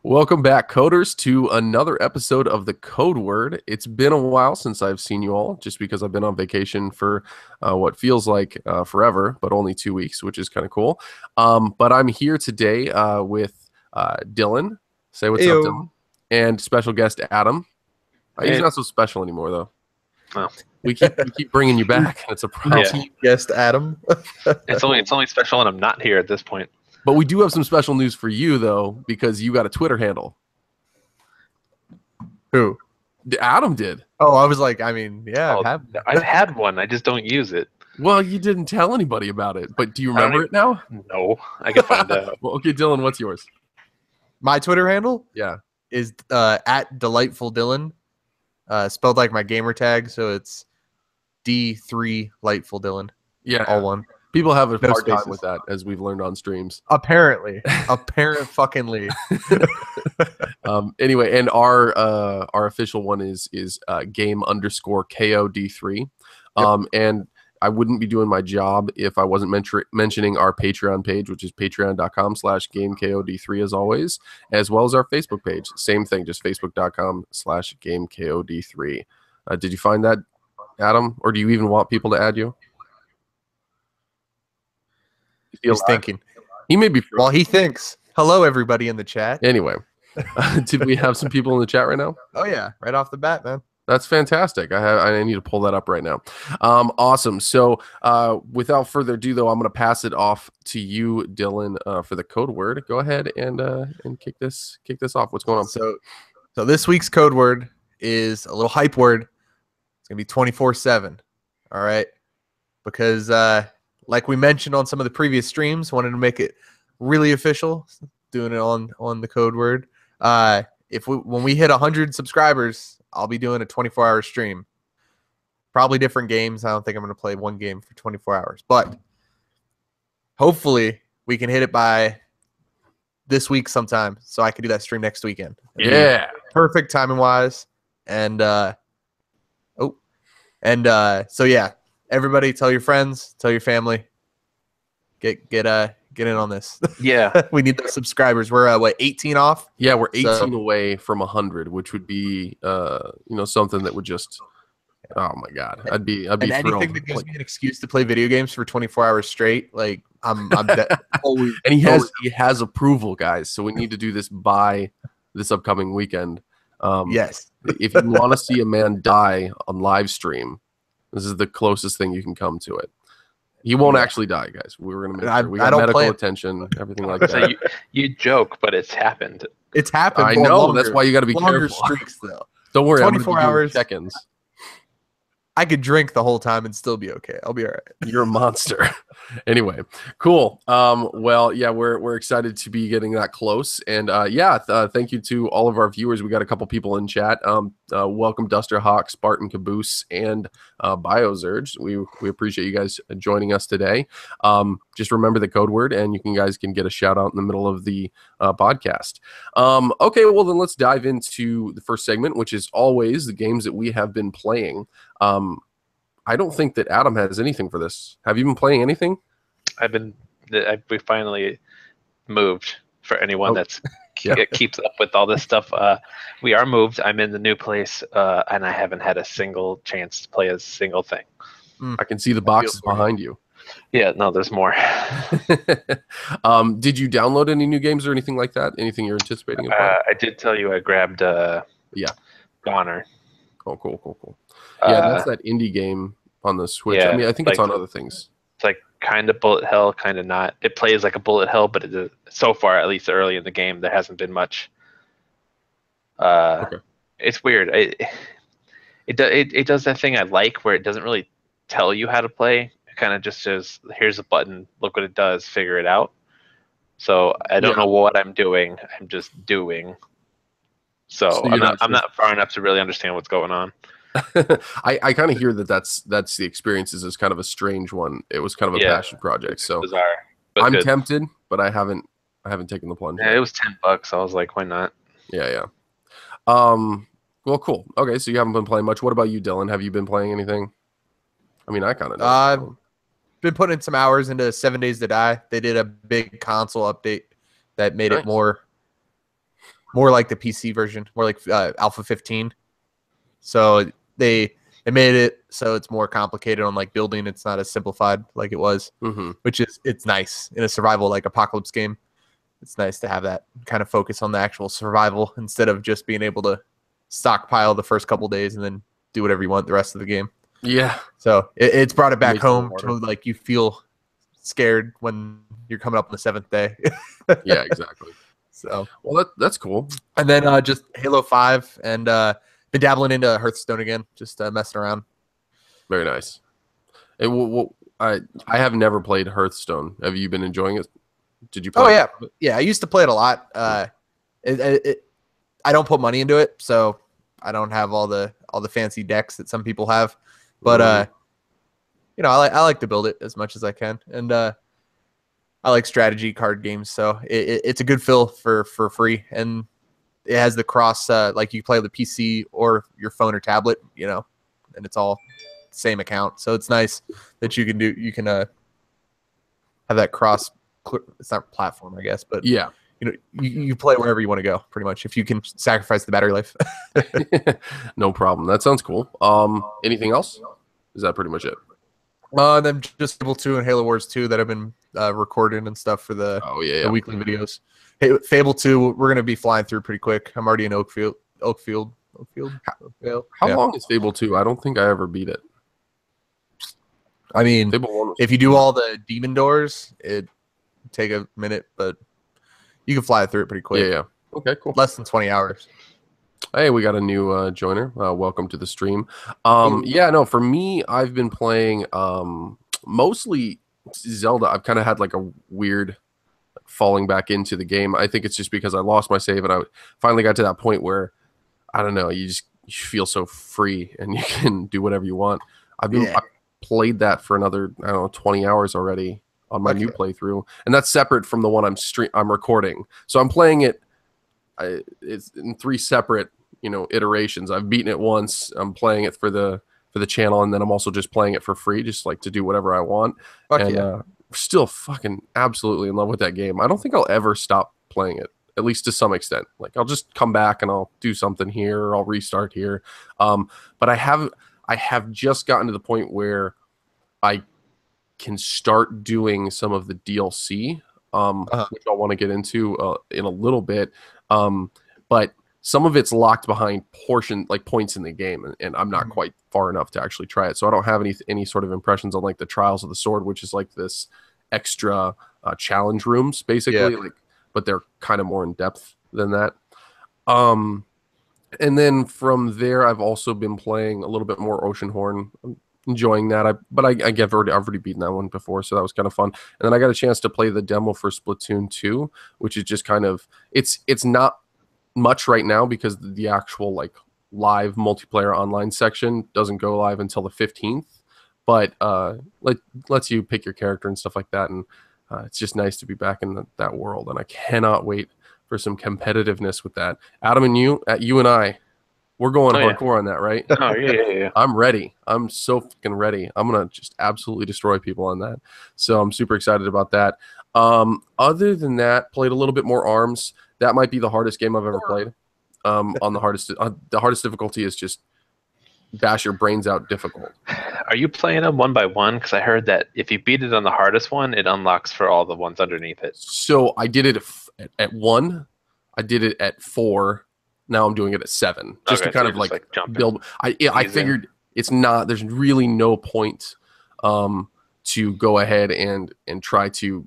Welcome back, coders, to another episode of the Code Word. It's been a while since I've seen you all, just because I've been on vacation for what feels like forever, but only 2 weeks, which is kind of cool. But I'm here today with Dylan. Say what's up, Ayo. Dylan. And special guest Adam. He's Hey. not so special anymore, though. Oh. We keep bringing you back. It's a problem. Yeah. Guest Adam. It's only special when I'm not here at this point. But we do have some special news for you, though, because you got a Twitter handle. Who? Adam did. Oh, I was like, yeah, Oh, I've had one. I just don't use it. Well, you didn't tell anybody about it, but do you remember it now? No, I can find out. Well, okay, Dylan, what's yours? My Twitter handle Yeah. is at Delightful Dylan, spelled like my gamer tag, so it's D3 Lightful Dylan, Yeah. all one. People have a No hard time spaces. with that, as we've learned on streams. Apparently, fuckingly. Anyway, and our official one is game_KOD3. And I wouldn't be doing my job if I wasn't mentioning our Patreon page, which is patreon.com/GameKOD3 as always, as well as our Facebook page. Same thing, just facebook.com/GameKOD3. Did you find that, Adam? Or do you even want people to add you? He's thinking. He may be. Well, he thinks. Hello, everybody in the chat. Anyway, did we have some people in the chat right now? Oh, yeah. Right off the bat, man. That's fantastic. I need to pull that up right now. Awesome. So without further ado, though, I'm going to pass it off to you, Dylan, for the code word. Go ahead and kick this off. What's going on? So this week's code word is a little hype word. It's going to be 24/7. All right. Because like we mentioned on some of the previous streams, wanted to make it really official, doing it on the code word. When we hit 100 subscribers, I'll be doing a 24-hour stream. Probably different games. I don't think I'm going to play one game for 24 hours. But hopefully we can hit it by this week sometime, so I can do that stream next weekend. Yeah. Perfect timing-wise. And so yeah, everybody tell your friends, tell your family. Get in on this. Yeah. We need those subscribers. We're 18 off? Yeah, we're 18 away from 100, which would be something that would just, oh my god, I'd be and thrilled. anything that gives me an excuse to play video games for 24 hours straight, like I'm always. And he has approval, guys. So we need to do this by this upcoming weekend. Yes. If you want to see a man die on live stream, this is the closest thing you can come to it. He won't actually die, guys. We were going to make sure we got medical attention, everything like that. So you joke, but it's happened. It's happened. I for know. longer, That's why you got to be longer careful. streaks, though. Don't worry. 24 hours. Check-ins. I could drink the whole time and still be okay. I'll be all right. You're a monster. Anyway, cool. Well, yeah, we're excited to be getting that close, and thank you to all of our viewers. We got a couple people in chat. Welcome, Duster Hawk, Spartan Caboose, and Biozurge. We appreciate you guys joining us today. Just remember the code word, and you guys can get a shout out in the middle of the podcast. Okay, well then let's dive into the first segment, which is always the games that we have been playing. I don't think that Adam has anything for this. Have you been playing anything? We finally moved. For anyone that's keeps up with all this stuff, we are moved. I'm in the new place, and I haven't had a single chance to play a single thing. I can see the boxes behind you. Yeah, no, there's more. Did you download any new games or anything like that? Anything you're anticipating? I did tell you I grabbed Goner. Oh, cool. Yeah, that's that indie game on the Switch. Yeah, I mean, I think it's on other things. It's like kind of bullet hell, kind of not. It plays like a bullet hell, but so far, at least early in the game, there hasn't been much. It's weird. It does that thing I like where it doesn't really tell you how to play. It kind of just says, "Here's a button. Look what it does. Figure it out." So I don't know what I'm doing. I'm just doing. So I'm not far enough to really understand what's going on. I kind of hear that's the experience is kind of a strange one. It was kind of a passion project. So bizarre. I'm tempted, but I haven't taken the plunge. Yeah, it was $10. I was like, why not? Yeah. Well, cool. Okay, so you haven't been playing much. What about you, Dylan? Have you been playing anything? I mean, I kind of know. I've been putting in some hours into 7 Days to Die. They did a big console update that made it more more like the PC version, more like Alpha 15. So they made it so it's more complicated on like building. It's not as simplified like it was, which is it's nice in a survival like apocalypse game. It's nice to have that kind of focus on the actual survival instead of just being able to stockpile the first couple days and then do whatever you want the rest of the game. Yeah. So it's brought it back home it to like you feel scared when you're coming up on the 7th day. Yeah, exactly. So well, that's cool. And then just Halo 5 and been dabbling into Hearthstone again, just messing around. Very nice. I have never played Hearthstone. Have you been enjoying it? Did you play? Oh yeah, yeah. I used to play it a lot. I don't put money into it, so I don't have all the fancy decks that some people have. But you know, I like to build it as much as I can, and I like strategy card games, so it's a good fill for free, and it has the cross like you play on the PC or your phone or tablet, you know, and it's all same account, so it's nice that you can have that cross. It's not platform, I guess, but yeah, you know, you play wherever you want to go, pretty much. If you can sacrifice the battery life. No problem. That sounds cool. Anything else? Is that pretty much it? And then just Fable 2 and Halo Wars 2 that I've been recording and stuff for the weekly videos. Hey, Fable 2, we're gonna be flying through pretty quick. I'm already in Oakfield. How long is Fable 2? I don't think I ever beat it. I mean, Fable 1 was if you do all the demon doors, it take a minute, but you can fly through it pretty quick. Yeah. Okay, cool. Less than 20 hours. Hey, we got a new joiner. Welcome to the stream. Yeah, no, for me, I've been playing mostly Zelda. I've kind of had like a weird falling back into the game. I think it's just because I lost my save and I finally got to that point where, I don't know, you feel so free and you can do whatever you want. I played that for another, I don't know, 20 hours already on my new playthrough, and that's separate from the one I'm recording. So I'm playing it. It's in 3 separate, iterations. I've beaten it once. I'm playing it for the channel, and then I'm also just playing it for free, just like to do whatever I want. Still fucking absolutely in love with that game. I don't think I'll ever stop playing it, at least to some extent. Like I'll just come back and I'll do something here, or I'll restart here. But I have just gotten to the point where I can start doing some of the DLC, which I want to get into in a little bit. But some of it's locked behind points in the game, and I'm not quite far enough to actually try it. So I don't have any sort of impressions on like the Trials of the Sword, which is like this extra challenge rooms, basically. But they're kind of more in depth than that. And then from there, I've also been playing a little bit more Oceanhorn. I'm enjoying that. I've already beaten that one before, so that was kind of fun. And then I got a chance to play the demo for Splatoon 2, which is just kind of it's not much right now because the actual like live multiplayer online section doesn't go live until the 15th. But lets you pick your character and stuff like that, and it's just nice to be back in that world. And I cannot wait for some competitiveness with that. Adam and you and I, we're going hardcore on that, right? Oh yeah. I'm ready. I'm so fucking ready. I'm gonna just absolutely destroy people on that. So I'm super excited about that. Other than that, played a little bit more ARMS. That might be the hardest game I've ever played. On the hardest difficulty is just bash your brains out difficult. Are you playing them one by one? Because I heard that if you beat it on the hardest one, it unlocks for all the ones underneath it. So I did it at 1. I did it at 4. Now I'm doing it at 7, just to kind of like build. I figured it's not. There's really no point to go ahead and try to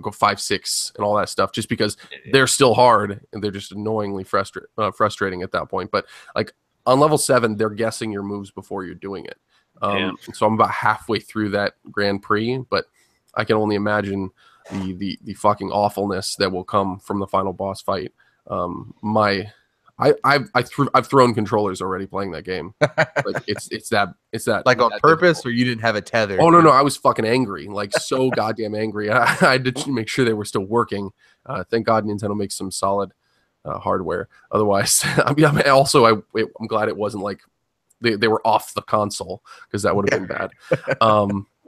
go 5, 6 and all that stuff, just because they're still hard and they're just annoyingly frustrating at that point. But like on level 7, they're guessing your moves before you're doing it. So I'm about halfway through that Grand Prix, but I can only imagine the fucking awfulness that will come from the final boss fight. I've thrown controllers already playing that game. Like it's that like on purpose, or you didn't have a tether? Oh no, I was fucking angry, like so goddamn angry. I had to make sure they were still working. Thank God Nintendo makes some solid hardware. Otherwise, I'm glad it wasn't like they were off the console, because that would have been bad.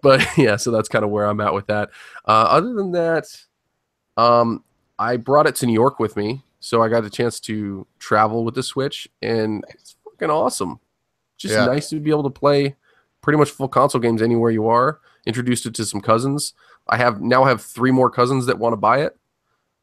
But yeah, so that's kind of where I'm at with that. Other than that, I brought it to New York with me. So I got a chance to travel with the Switch, and it's fucking awesome. Just nice to be able to play pretty much full console games anywhere you are. Introduced it to some cousins. I now have 3 more cousins that want to buy it.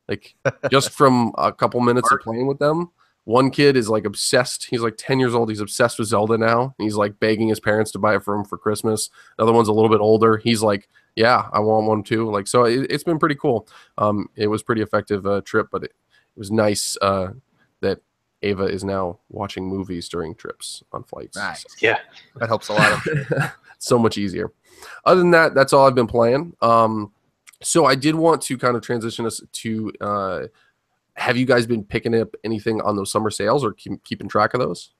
Like just from a couple minutes of playing with them. One kid is like obsessed. He's like 10 years old. He's obsessed with Zelda now. He's like begging his parents to buy it for him for Christmas. Another one's a little bit older. He's like, yeah, I want one too. Like, so it's been pretty cool. It was pretty effective trip, but it was nice that Ava is now watching movies during trips on flights. Nice. So, Yeah, that helps a lot. so much easier. Other than that, that's all I've been playing. So I did want to kind of transition us to have you guys been picking up anything on those summer sales or keeping track of those?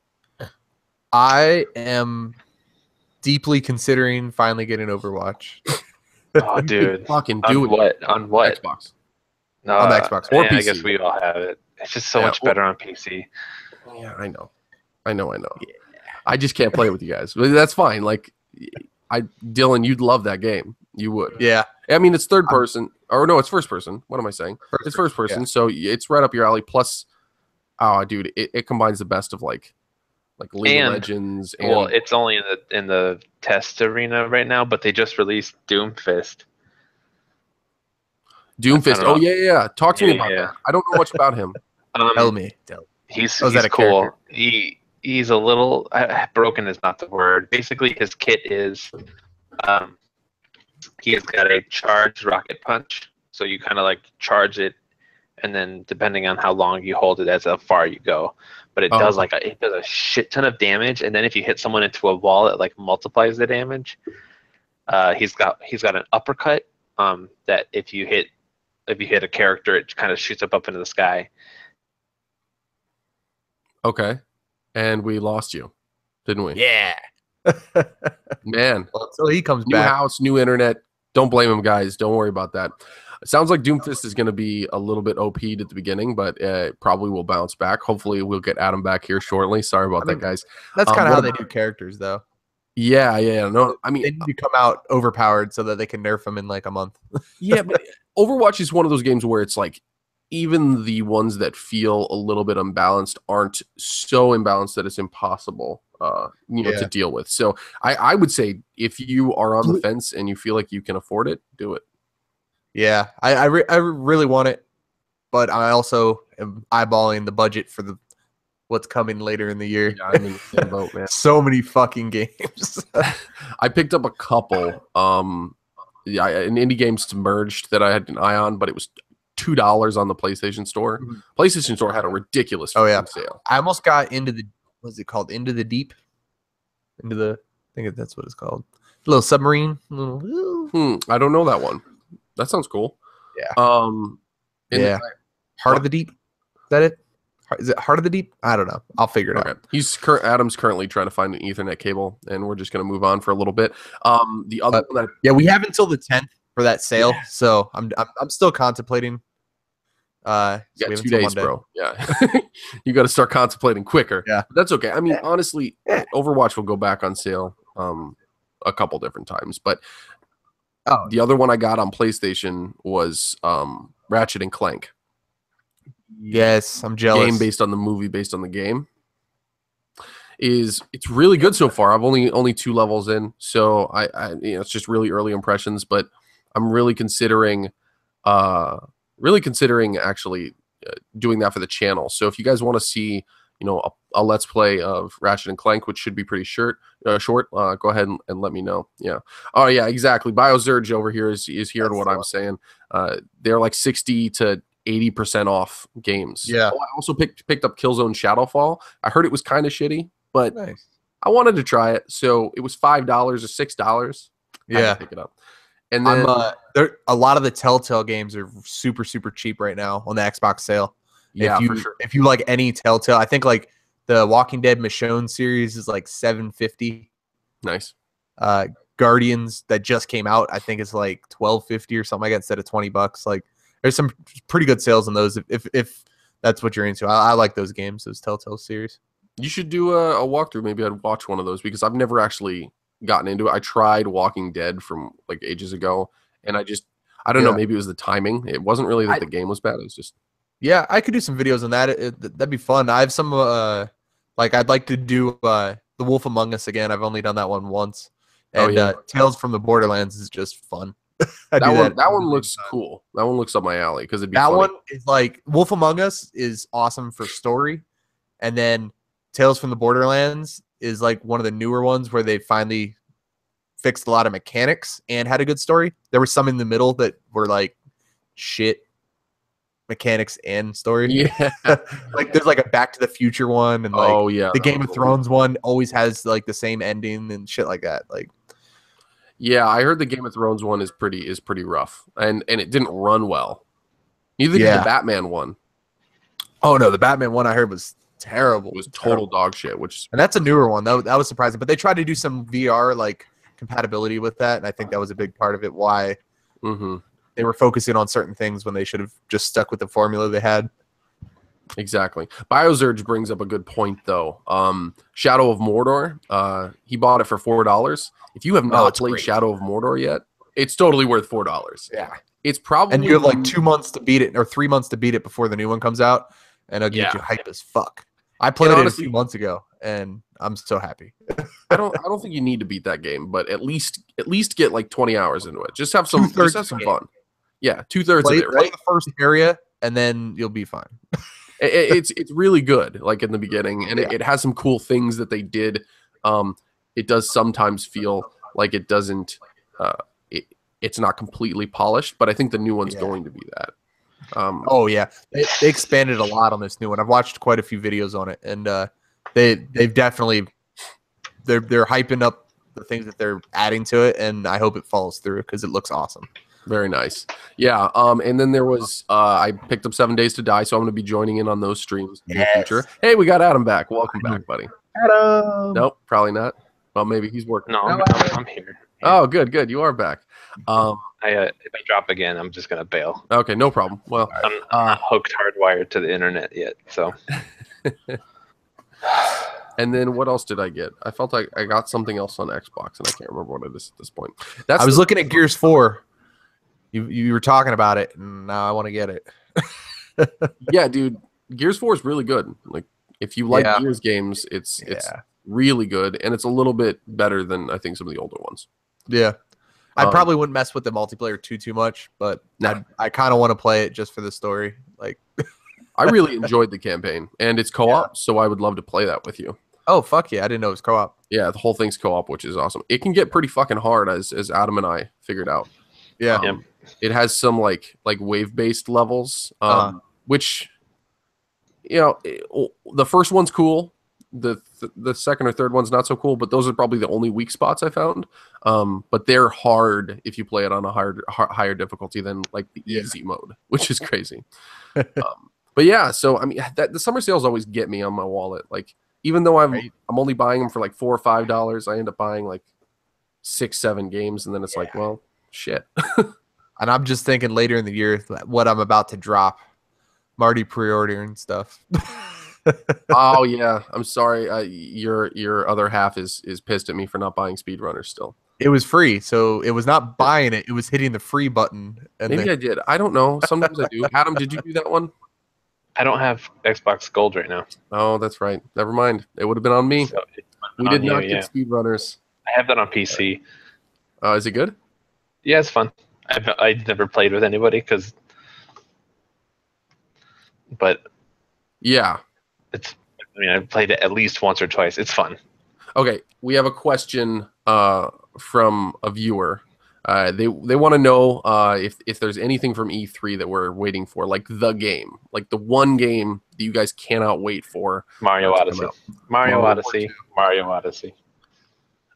I am deeply considering finally getting Overwatch. oh dude, Fucking on do it. what? On what? Xbox. No, On the Xbox or I PC. guess we all have it. It's just so Yeah, much better on PC. Yeah, I know. Yeah. I just can't play it with you guys. But that's fine. Like, Dylan, you'd love that game. You would. Yeah. I mean, it's third person. Or no, it's first person. What am I saying? It's first person. Yeah. So it's right up your alley. Plus, oh, dude, it combines the best of like League of Legends. And, Well, it's only in the test arena right now, but they just released Doomfist. Doomfist. Oh, yeah. Talk to me about Yeah. that. I don't know much about him. Tell me. He's Oh, is that a cool. character? He's a little broken is not the word. Basically, his kit is he has got a charged rocket punch, so you kind of like charge it, and then depending on how long you hold it, that's how far you go. But it does it does a shit ton of damage, and then if you hit someone into a wall, it like multiplies the damage. He's got an uppercut that if you hit a character, it kind of shoots up into the sky. Okay. And we lost you, didn't we? Yeah. Man. Well, until he comes New back. house, new internet. Don't blame him, guys. Don't worry about that. It sounds like Doomfist is going to be a little bit OP'd at the beginning, but probably will bounce back. Hopefully, we'll get Adam back here shortly. Sorry about that, guys. That's kind of how they do characters, though. Yeah. No, I mean, they need to come out overpowered so that they can nerf them in like a month. yeah, but Overwatch is one of those games where it's like, even the ones that feel a little bit unbalanced aren't so imbalanced that it's impossible to deal with. So I would say if you are on the fence and you feel like you can afford it, do it. Yeah, I really want it, but I also am eyeballing the budget for what's coming later in the year. Yeah, I'm in the same boat, man. So many fucking games. I picked up a couple an indie games merged that I had an eye on, but it was $2 on the PlayStation Store. PlayStation Store had a ridiculous sale. I almost got into what's it called? Into the Deep? I think that's what it's called. A little submarine. I don't know that one. That sounds cool. Yeah. Heart of the Deep? Is that it? Is it Heart of the Deep? I don't know. I'll figure it out. Adam's currently trying to find an Ethernet cable, and we're just going to move on for a little bit. The other one we have until the 10th for that sale, so I'm still contemplating. So 2 days, bro. Yeah, you got to start contemplating quicker. Yeah, but that's okay. I mean, honestly, Overwatch will go back on sale a couple different times, but the other one I got on PlayStation was Ratchet and Clank. Yes, I'm jealous. Game based on the movie, based on the game. It's really good so far. I've only 2 levels in, so I it's just really early impressions, but I'm really considering actually doing that for the channel. So if you guys want to see, a let's play of Ratchet and Clank, which should be pretty short, go ahead and let me know. Yeah. Oh yeah, exactly. BioZurge over here is hearing what I'm saying. They're like 60 to 80% off games. Yeah. I also picked up Killzone Shadowfall. I heard it was kind of shitty, but nice. I wanted to try it, so it was $5 or $6. Yeah, pick it up. And then a lot of the Telltale games are super super cheap right now on the Xbox sale. Yeah, for sure. If you like any Telltale, I think like the Walking Dead Michonne series is like $7.50. Nice. Guardians that just came out, I think it's like $12.50 or something like that instead of $20. Like, there's some pretty good sales on those if that's what you're into. I like those games, those Telltale series. You should do a walkthrough. Maybe I'd watch one of those because I've never actually gotten into it. I tried Walking Dead from like ages ago, and I don't know. Maybe it was the timing. It wasn't really that the game was bad. It was just Yeah, I could do some videos on that. That'd be fun. I have some like I'd like to do The Wolf Among Us again. I've only done that one once. Oh, And yeah. Tales from the Borderlands is just fun. I That do one, that. that one looks cool. That one looks up my alley because it'd be That funny. one is like Wolf Among Us is awesome for story, and then Tales from the Borderlands is like one of the newer ones where they finally fixed a lot of mechanics and had a good story. There were some in the middle that were like shit mechanics and story. Yeah. Like there's like a Back to the Future one, and like Oh, yeah. the that Game was of cool. Thrones one always has like the same ending and shit like that. Like Yeah, I heard the Game of Thrones one is pretty rough, and it didn't run well. Neither did Yeah. the Batman one. oh no, the Batman one I heard was terrible. It was total dog shit, which And that's a newer one. That was surprising. But they tried to do some VR like compatibility with that, and I think that was a big part of it. Why mhm, they were focusing on certain things when they should have just stuck with the formula they had. exactly. Biozurge brings up a good point though. Shadow of Mordor. He bought it for $4. If you have not it's played great. Shadow of Mordor yet, it's totally worth $4. Yeah, It's probably and you have like 2 months to beat it, or 3 months to beat it before the new one comes out, and it'll get Yeah. you hype as fuck. I played it honestly- a few months ago, and I'm so happy. I don't think you need to beat that game, but at least get like 20 hours into it. Just have some Two-thirds just have of the some game. fun. Yeah, 2/3 Play, of it, play right? the first area, and then you'll be fine. It's really good, like in the beginning, and Yeah. it has some cool things that they did. It does sometimes feel like it doesn't. It's not completely polished, but I think the new one's Yeah. going to be that. Oh yeah, they expanded a lot on this new one. I've watched quite a few videos on it, and they've definitely they're hyping up the things that they're adding to it, and I hope it follows through because it looks awesome. Very nice. Yeah. And then there was I picked up 7 Days to Die, so I'm going to be joining in on those streams in the Yes. future. Hey, we got Adam back. Welcome back, buddy. Adam. Nope, probably not. Well, maybe he's working. No, I'm here. Oh, good. You are back. If I drop again, I'm just gonna bail. Okay, no problem. Well, I'm not hooked hardwired to the internet yet, so. and then what else did I get? I felt like I got something else on Xbox, and I can't remember what it is at this point. That's I was looking at Gears 4. You were talking about it, and now I want to get it. yeah, dude. Gears 4 is really good. Like, if you like Yeah. Gears games, it's Yeah. really good, and it's a little bit better than I think some of the older ones. Yeah. I Um, probably wouldn't mess with the multiplayer too much, but No. I kind of want to play it just for the story. Like, I really enjoyed the campaign, and it's co-op, so I would love to play that with you. oh fuck yeah, I didn't know it was co-op. Yeah, the whole thing's co-op, which is awesome. It can get pretty fucking hard, as Adam and I figured out. Yeah. Yep. It has some like wave-based levels, which the first one's cool. The second or third one's not so cool, but those are probably the only weak spots I found. But they're hard if you play it on a higher difficulty than like the easy mode, which is crazy. But yeah, so I mean, the summer sales always get me on my wallet. Like, even though I'm only buying them for like $4 or $5, I end up buying like 6-7 games, and then it's like, well, shit. And I'm just thinking later in the year what I'm about to drop. I'm already pre-ordering stuff. Oh yeah, I'm sorry. Your other half is pissed at me for not buying Speedrunner still. It was free, so it was not buying it. It was hitting the free button. And Maybe then, I did. I don't know. Sometimes I do. Adam, did you do that one? I don't have Xbox Gold right now. Oh, that's right. Never mind. It would have been on me. So We on did you, not yeah. get Speedrunners. I have that on PC. Is it good? Yeah, it's fun. I've never played with anybody but Yeah. I've played it at least once or twice. It's fun. Okay. We have a question from a viewer. They want to know if there's anything from E3 that we're waiting for, like the game, like the one game that you guys cannot wait for. Mario to come Odyssey. out. Mario Mario Odyssey. Mario Odyssey.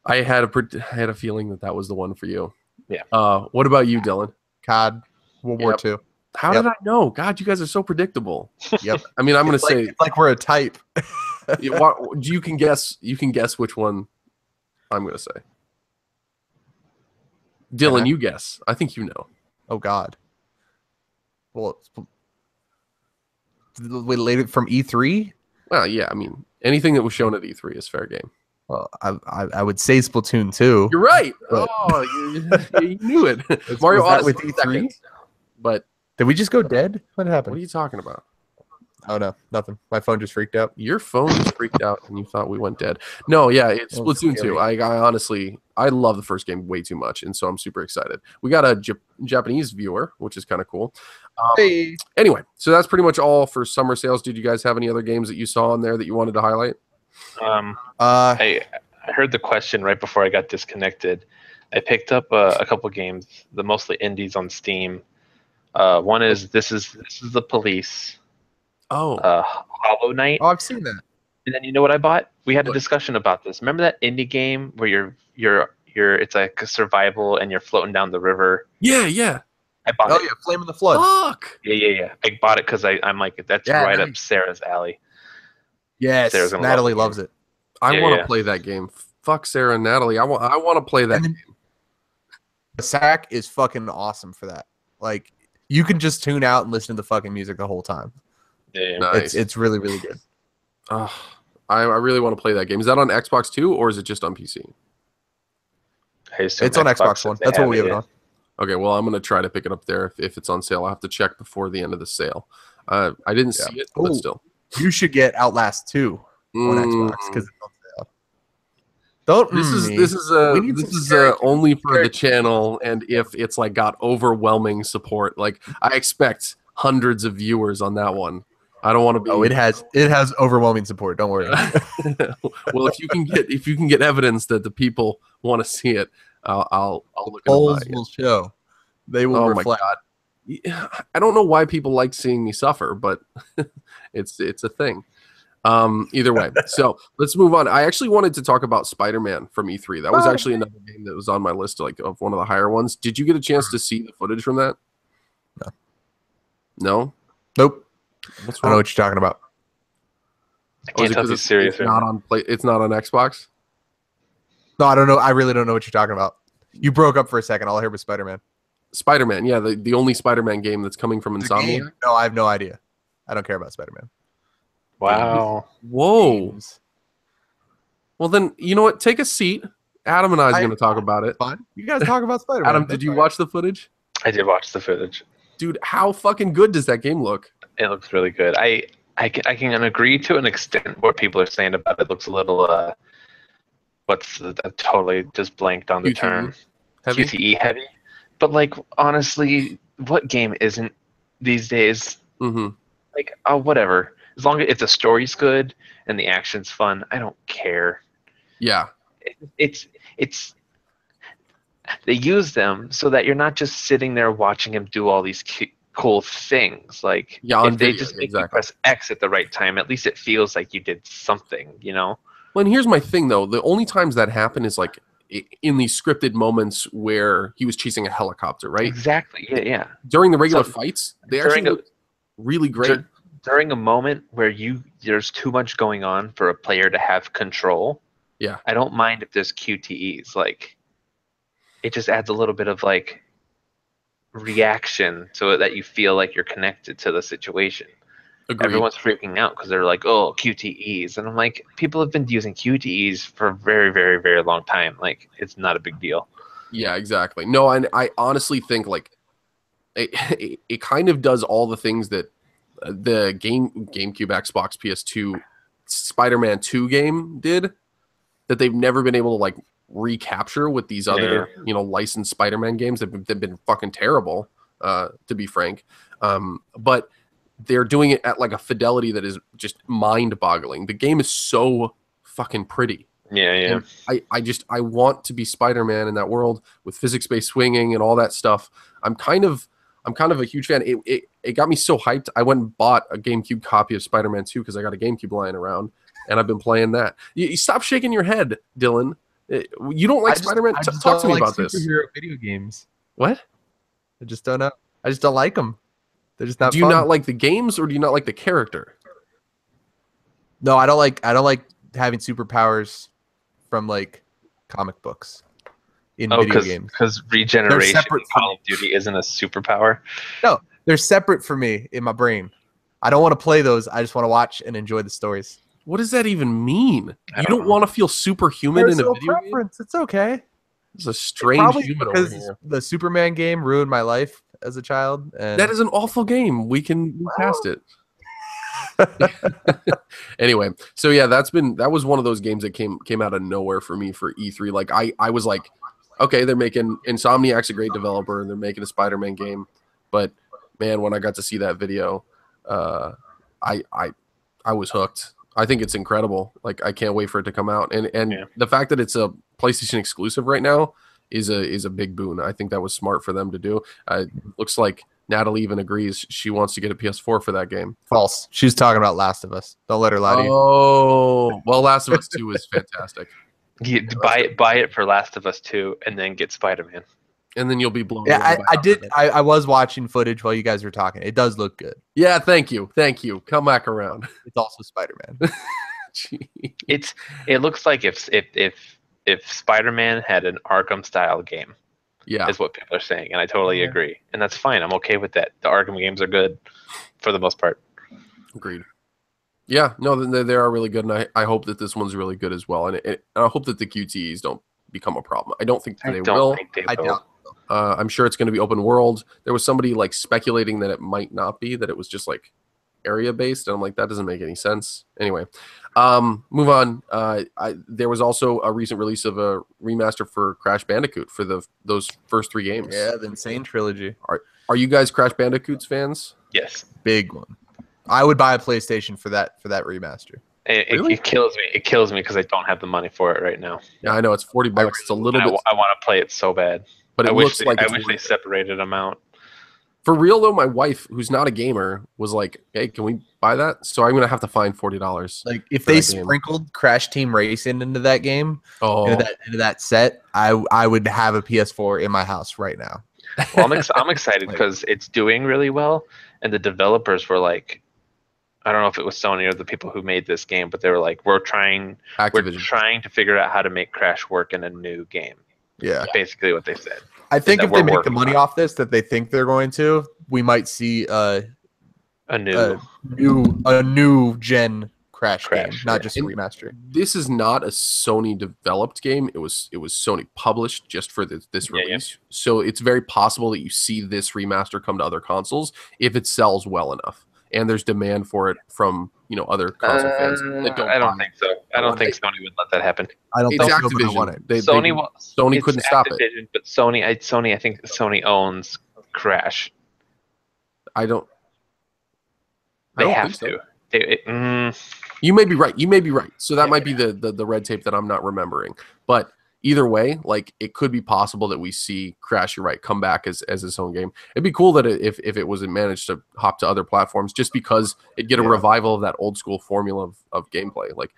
I had a feeling that was the one for you. Yeah. What about you, Dylan? COD, World War II. How Yep. did I know? God, you guys are so predictable. Yep. I mean, I'm going to It's like, say, it's like we're a type. you can guess which one I'm going to say. Dylan, Can I? you guess. I think you know. Oh God. Well, related from E3. Well, yeah. I mean, anything that was shown at E3 is fair game. Well, I would say Splatoon 2. You're right. But- Oh, you knew it. Was Mario that Odyssey with was E3? second. But Did we just go dead? What what happened? are you talking about? Oh no, nothing. My phone just freaked out. Your phone just freaked out and you thought we went dead. No, yeah, it's Oh, Splatoon 2. scary. I honestly, I love the first game way too much, and so I'm super excited. We got a Japanese viewer, which is kind of cool. Hey. Anyway, so that's pretty much all for summer sales. Did you guys have any other games that you saw on there that you wanted to highlight? I heard the question right before I got disconnected. I picked up a couple games, the mostly indies on Steam. One is this is the Police, Oh, Hollow Knight, Oh, I've seen that. and then you know what I bought? We had a What? discussion about this. Remember that indie game where you're it's like a survival and you're floating down the river? yeah. I bought Oh it. yeah, Flame in the Flood. Fuck. Yeah. I bought it because I'm like that's Yeah, right up nice. Sarah's alley. Yes, Sarah's gonna love Natalie it. loves it. I Yeah, want to yeah. play that game. Fuck Sarah and Natalie. I want to play that And then game. the sack is fucking awesome for that. Like you can just tune out and listen to the fucking music the whole time. Yeah. Nice. It's really really good. I really want to play that game. Is that on Xbox too, or is it just on PC? I assume It's on Xbox if One. they That's what we have it yeah. on. Okay, well, I'm gonna try to pick it up there if it's on sale. I have to check before the end of the sale. I didn't Yeah. see it, but Ooh. still. You should get Outlast 2 on Xbox because it's on sale. Don't This is me. this is We need this some is scary- only for scary- the channel, and if it's like got overwhelming support, I expect hundreds of viewers on that one. I don't want to be. Oh, it has overwhelming support. Don't worry. Well, if you can get evidence that the people want to see it, I'll look at Polls it. will show. They will Oh reflect. my god! Yeah, I don't know why people like seeing me suffer, but it's a thing. Either way, so let's move on. I actually wanted to talk about Spider-Man from E3. That was actually another game that was on my list, of one of the higher ones. Did you get a chance to see the footage from that? No. No. Nope. What's I know wrong? what you're talking about. I Oh, can't is it tell 'cause if he's serious It's or not not. on play. It's not on Xbox. No, I don't know. I really don't know what you're talking about. You broke up for a second. All I heard was Spider-Man. Spider-Man, yeah, the only Spider-Man game that's coming from The Insomniac. game? No, I have no idea. I don't care about Spider-Man. Wow. Whoa. Games. Well, then you know what? Take a seat. Adam and I is going to talk about it. Fine. You guys talk about Spider-Man. Adam, did you watch the footage? I did watch the footage. Dude, how fucking good does that game look? It looks really good. I can agree to an extent what people are saying about it. Looks a little I totally just blanked on the QTE term. heavy? QTE heavy. But like honestly, what game isn't these days? Mm-hmm. Like whatever. As long as if the story's good and the action's fun, I don't care. Yeah. It's they use them so that you're not just sitting there watching him do all these cool things. Like Yeah, on if they video, just make you exactly. press X at the right time, at least it feels like you did something, you know? Well, and here's my thing, though. The only times that happen is in these scripted moments where he was chasing a helicopter, right? Exactly. Yeah. During the regular So, fights, they during actually look really great. During a moment where there's too much going on for a player to have control. Yeah. I don't mind if there's QTEs. Like it just adds a little bit of like reaction so that you feel like you're connected to the situation. Agreed. Everyone's freaking out because they're like, oh, QTEs. And I'm like, people have been using QTEs for a very, very, very long time. Like, it's not a big deal. Yeah, exactly. No, and I honestly think it kind of does all the things that the GameCube, Xbox, PS2, Spider-Man 2 game did that they've never been able to recapture with these other licensed Spider-Man games. They've been fucking terrible, to be frank. But they're doing it at a fidelity that is just mind-boggling. The game is so fucking pretty. Yeah. And I want to be Spider-Man in that world with physics-based swinging and all that stuff. I'm kind of a huge fan. It got me so hyped. I went and bought a GameCube copy of Spider-Man 2 because I got a GameCube lying around, and I've been playing that. You stop shaking your head, Dylan. You don't like Spider-Man? Talk to me about this. Superhero video games. What? I just don't know. I just don't like them. They're just not. Do you fun. not like the games, or do you not like the character? No, I don't like having superpowers from comic books in video games. Because regeneration in separate Call of Duty isn't a superpower. No, they're separate for me in my brain. I don't want to play those. I just want to watch and enjoy the stories. What does that even mean? I You don't don't know. want to feel superhuman in a Personal video game? preference. It's okay. It's a strange Probably human over because here. the Superman game ruined my life as a child. And That is an awful game. We can move past it. Anyway, so yeah, that was one of those games that came out of nowhere for me for E3. Like I was like, okay, they're making Insomniac's a great developer and they're making a Spider-Man game, but man, when I got to see that video, I was hooked. I think it's incredible. Like I can't wait for it to come out, and the fact that it's a PlayStation exclusive right now is a big boon. I think that was smart for them to do. Looks like Natalie even agrees she wants to get a PS4 for that game. False. She's talking about Last of Us. Don't let her lie to you. Oh, well, Last of Us 2 is fantastic. Buy it for Last of Us 2 and then get Spider-Man. And then you'll be blown Yeah, away by I how did. good it is. I was watching footage while you guys were talking. It does look good. Yeah, thank you. Come back around. It's also Spider-Man. It looks like if Spider-Man had an Arkham style game, Yeah, is what people are saying, and I totally agree, and that's fine. I'm okay with that. The Arkham games are good for the most part. agreed. Yeah, no, they are really good, and I hope that this one's really good as well. And I hope that the QTEs don't become a problem. I don't think they will. I doubt. I'm sure it's going to be open world. There was somebody like speculating that it might not be, that it was just like area based, and I'm like, that doesn't make any sense. Anyway, move on. There was also a recent release of a remaster for Crash Bandicoot for those first 3 games. Yeah, the Insane Trilogy. Are you guys Crash Bandicoots fans? Yes. Big one. I would buy a PlayStation for that remaster. Really? It kills me. It kills me because I don't have the money for it right now. Yeah, I know it's $40. It's a little bit, I want to play it so bad. but it looks like I it's wish they separated them out. For real though. My wife, who's not a gamer, was like, "Hey, can we buy that?" So I'm gonna have to find $40. Like if for they that game. sprinkled Crash Team Racing into that game, Oh, into that set, I would have a PS4 in my house right now. Well, I'm excited because it's doing really well, and the developers were like, I don't know if it was Sony or the people who made this game, but they were like, we're trying Activision. to figure out how to make Crash work in a new game. Yeah. That's basically what they said. I think that if they we're make the working money on. off this that they think they're going to, we might see A new a new gen Crash game, Crash, not yeah. just a remaster. This is not a Sony developed game. It was Sony published just for this release. So it's very possible that you see this remaster come to other consoles if it sells well enough, and there's demand for it from other console fans that don't. I don't buy think so. I don't think Sony would let that happen. I don't It's think so, but I Activision. want it. Sony it's couldn't stop it. Activision, but Sony. I think Sony owns Crash. I don't. They don't have think so. to. You may be right. So that might be the red tape that I'm not remembering. But either way, like it could be possible that we see Crash, you're right, come back as its own game. It'd be cool that if it was managed to hop to other platforms, just because it'd get a revival of that old school formula of gameplay. Like,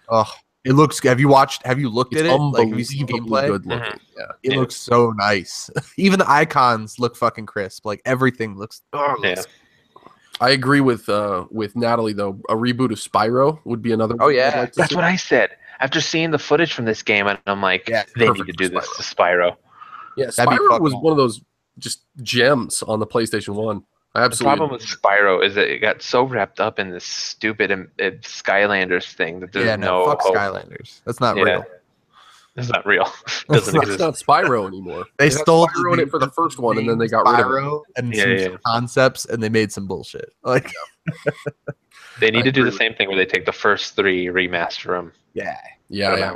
It looks. Have you looked at it? Like, have you seen unbelievably gameplay? good looking. Yeah. It looks so nice. Even the icons look fucking crisp. Like everything looks. I agree with Natalie though. A reboot of Spyro would be another. Oh, one yeah. I'd like to That's see. what I said after seeing the footage from this game, and I'm like, Yeah, they perfect need to do for this to Spyro. Yeah, That'd be Spyro fucking was awesome. one of those just gems on the PlayStation 1. I The absolutely. problem with Spyro is that it got so wrapped up in this stupid Skylanders thing that there's no fuck hope. Skylanders. That's not Yeah. real. It's not real. It doesn't It's exist. not Spyro anymore. They had stole Spyro in it for the first one, and then they got rid of it. Spyro and Yeah, some concepts, and they made some bullshit. Like, They need I to do the agree. same thing where they take the first 3, remaster them. yeah, Yeah.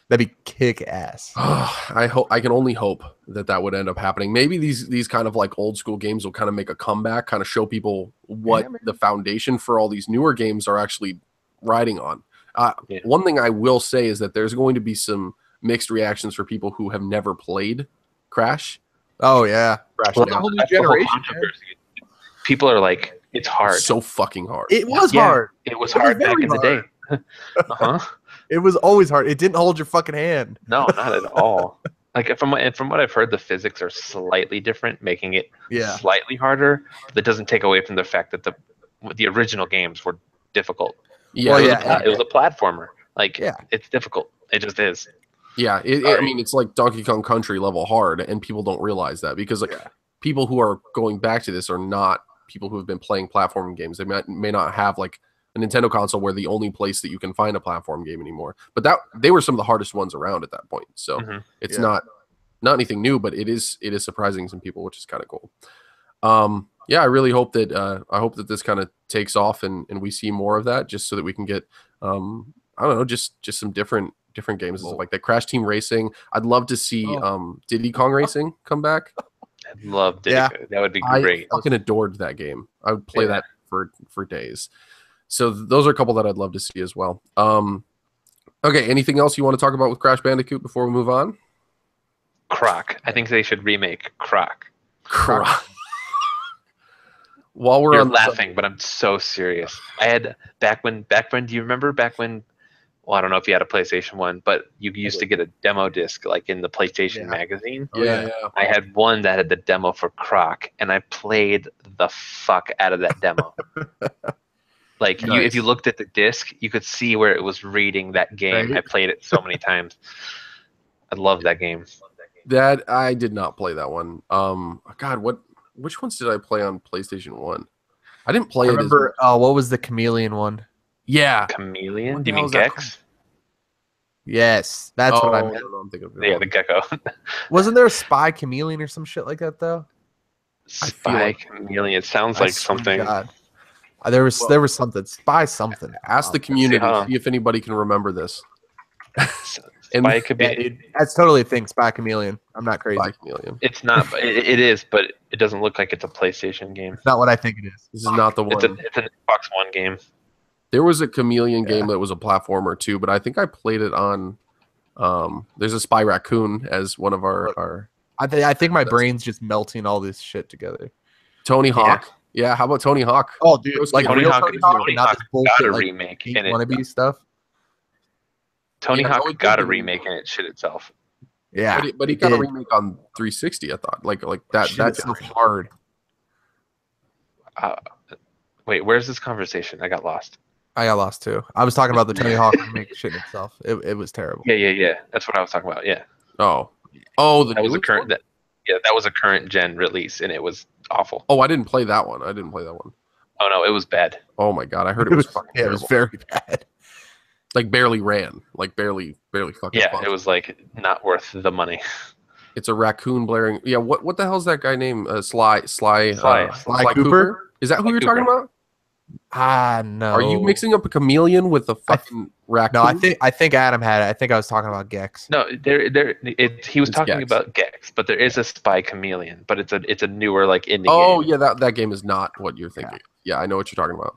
that'd be kick ass. I can only hope that would end up happening. Maybe these kind of like old school games will kind of make a comeback, kind of show people what the foundation for all these newer games are actually riding on. One thing I will say is that there's going to be some mixed reactions for people who have never played Crash. Oh yeah, Crash Well, now. whole new that's the whole generation, controversy. People are like, it's hard. So fucking hard. it was Yeah. hard. It was It was hard back very in the day. Uh-huh. It was always hard. It didn't hold your fucking hand. No, not at all. Like from what I've heard, the physics are slightly different, making it Yeah, slightly harder. But that doesn't take away from the fact that the original games were difficult. Yeah, Well, It was a platformer. Like, Yeah. it's difficult. It just is. yeah. I mean, it's like Donkey Kong Country level hard, and people don't realize that because like people who are going back to this are not people who have been playing platforming games. They may not have like a Nintendo console where the only place that you can find a platform game anymore. But they were some of the hardest ones around at that point. So it's not anything new, but it is surprising some people, which is kind of cool. yeah, I really hope that this kind of takes off and we see more of that, just so that we can get I don't know, just some different games and stuff like that. Crash Team Racing. I'd love to see Diddy Kong Racing come back. I'd love Diddy. Yeah. That would be I great. fucking adored that game. I would play Yeah. that for days. So those are a couple that I'd love to see as well. Okay, anything else you want to talk about with Crash Bandicoot before we move on? Croc. I think they should remake Croc. Croc. While we're You're on the laughing, but I'm so serious. I had back when. Do you remember back when? Well, I don't know if you had a PlayStation 1, but you used to get a demo disc like in the PlayStation magazine. yeah. I had one that had the demo for Croc, and I played the fuck out of that demo. Like if you looked at the disc, you could see where it was reading that game. Right. I played it so many times. I love that game. That I did not play that one. God, which ones did I play on PlayStation 1? I didn't play I it. remember. Oh, what was the chameleon one? Yeah. Chameleon? What Do you the hell mean is that Gex? Yes, that's what I meant. No, I'm thinking of Yeah, the gecko. Wasn't there a spy chameleon or some shit like that though? Spy chameleon. It sounds like swear to something. God. There was something spy something. Ask the community, huh? see if anybody can remember this. Spy could be. Yeah, dude, that's totally a thing. Spy chameleon. I'm not crazy. Spy Chameleon. It's not. It is, but it doesn't look like it's a PlayStation game. It's not what I think it is. This is not the one. It's an Xbox One game. There was a Chameleon game that was a platformer too, but I think I played it on. There's a Spy Raccoon as one of our I think my brain's just melting all this shit together. Tony Hawk. Yeah, how about Tony Hawk? Oh, dude, like Tony real Hawk, Tony Hawk, Tony not Hawk this got bullshit a like remake, fake and it, wannabe stuff. Tony Yeah, no, Hawk it got a did. remake and it shit itself. Yeah, But he got a remake on 360. I thought like that. That's so hard. Wait, where's this conversation? I got lost. I got lost too. I was talking about the Tony Hawk remake shit itself. It was terrible. Yeah. That's what I was talking about. Yeah. Oh, the That was a newest current. one? That was a current gen release, and it was awful. Oh, I didn't play that one. Oh no, it was bad. Oh my god, I heard it was fucking Yeah, it was terrible. very bad. Like barely ran. Like barely fucking. Yeah, functioned. it was like not worth the money. It's a raccoon blaring. Yeah, what the hell's that guy named? Sly Sly Cooper? Is that who Sly you're talking Cooper. about? No. Are you mixing up a chameleon with a fucking raccoon? No, I think Adam had it. I think I was talking about Gex. No, he was It's talking Gex. about Gex, but there is a Spy Chameleon, but it's a newer like indie Oh game. yeah, that game is not what you're thinking. Yeah, I know what you're talking about.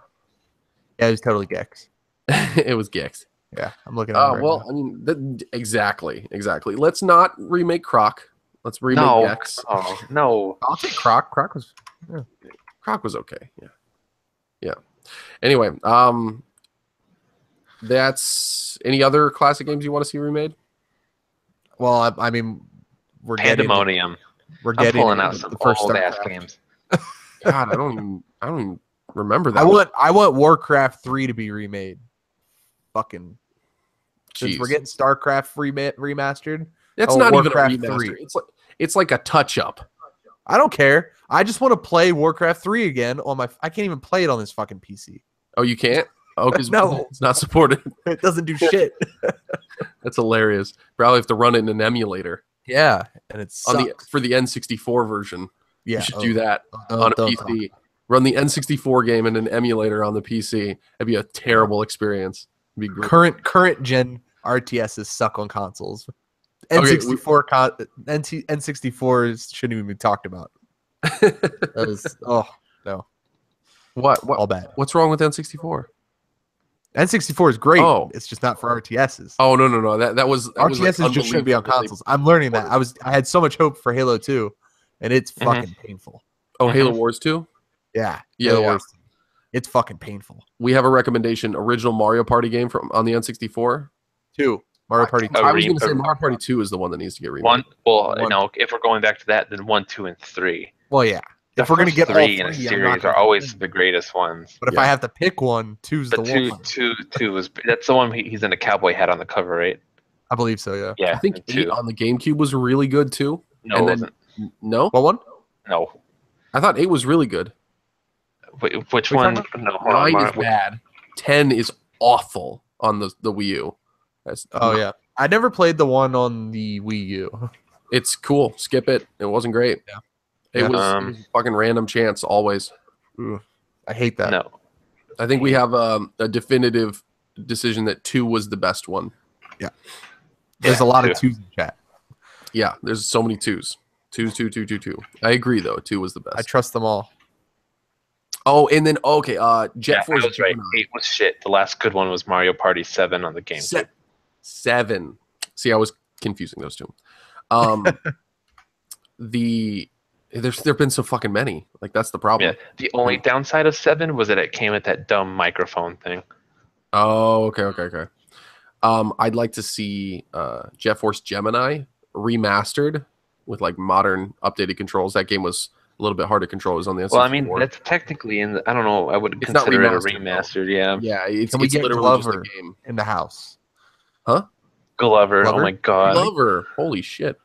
Yeah, it was totally Gex. It was Gex. Yeah, I'm looking at it right Well, now. I mean, exactly. Let's not remake Croc. Let's remake No, Gex. oh, no. I'll take Croc. Croc was okay. Yeah. Anyway, that's any other classic games you want to see remade? well. I mean, we're getting Pandemonium. we're I'm getting pulling out the some first old ass StarCraft. games. God, I don't even remember that. I want Warcraft 3 to be remade. Fucking since we're Jeez. getting StarCraft remastered. That's Oh, not Warcraft even a remaster. 3. It's like a touch up. I don't care. I just want to play Warcraft 3 again on my. I can't even play it on this fucking PC. Oh, you can't? Oh, because No. it's not supported. It doesn't do shit. That's hilarious. Probably have to run it in an emulator Yeah, and it on sucks. for the N64 version. Yeah, You should do that oh, on a don't PC. Run the N64 game in an emulator on the PC. It'd be a terrible experience. It'd be great. Current gen RTSs suck on consoles. Okay, N64s shouldn't even be talked about. That was no, What all bad. what's wrong with N64? N64 is great. Oh. It's just not for RTSs. Oh no. That was RTSs just shouldn't be on unbelievable. consoles. I'm learning that. I had so much hope for Halo 2, and it's fucking painful. Oh, Halo Wars 2? Yeah, Yeah, Halo yeah. Wars 2. It's fucking painful. We have a recommendation: original Mario Party game on the N64. 2 Mario Party 2. I was going to say Mario Party 2 is the one that needs to get remade. If we're going back to that, then 1, 2, and 3. Well, yeah. The If we're gonna first get all three in a I'm not series gonna are always win. the greatest ones. But if Yeah. I have to pick one, 2's the But one. two was that's the one he's in a cowboy hat on the cover, right? I believe so. Yeah. Yeah, I think 8 two. on the GameCube was really good too. No, and it then- wasn't. No, What one? No. I thought 8 was really good. Wait, which What are one? you No, hold on. 9 is bad. 10 is awful on the Wii U. Oh yeah. I never played the one on the Wii U. It's cool. Skip it. It wasn't great. Yeah. It Yeah. was it was fucking random chance always. I hate that. No. I think we have a definitive decision that 2 was the best one. There's a lot of 2s in chat. Yeah, there's so many 2s. 2, 2, 2, 2, 2. I agree though. 2 was the I best. trust them all. Oh, and then okay, Jet Yeah, Force I was right. Gemini. 8 was shit. The last good one was Mario Party 7 on the GameCube. 7. See, I was confusing those two. There've been so fucking many. Like that's the problem. Yeah. The only downside of 7 was that it came with that dumb microphone thing. Oh, okay. I'd like to see Jet Force Gemini remastered with like modern updated controls. That game was a little bit hard to control. It was on the N64. Well, I mean, that's technically in the, I don't know. I wouldn't It's not consider it a remastered, remastered. Yeah. Yeah, it's Can we it's get literally Glover just a game. in the house? Glover. Oh Glover? my god. Glover, holy shit.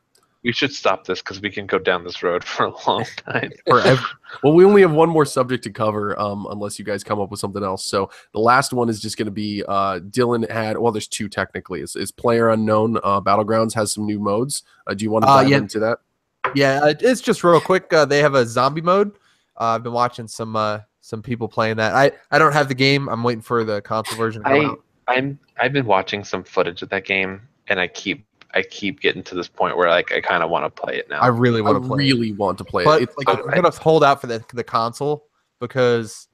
We should stop this because we can go down this road for a long time. Forever. Well, we only have one more subject to cover, unless you guys come up with something else. So the last one is just going to be Dylan had. Well, there's 2 technically. It's Player Unknown Battlegrounds has some new modes. Do you want to dive into that? Yeah, it's just real quick. They have a zombie mode. I've been watching some people playing that. I don't have the game. I'm waiting for the console version to come out. I've been watching some footage of that game, and I keep getting to this point where like I kind of want to play it now. I really want to play it. Really want to play But it. It's like I'm gonna hold out for the console because,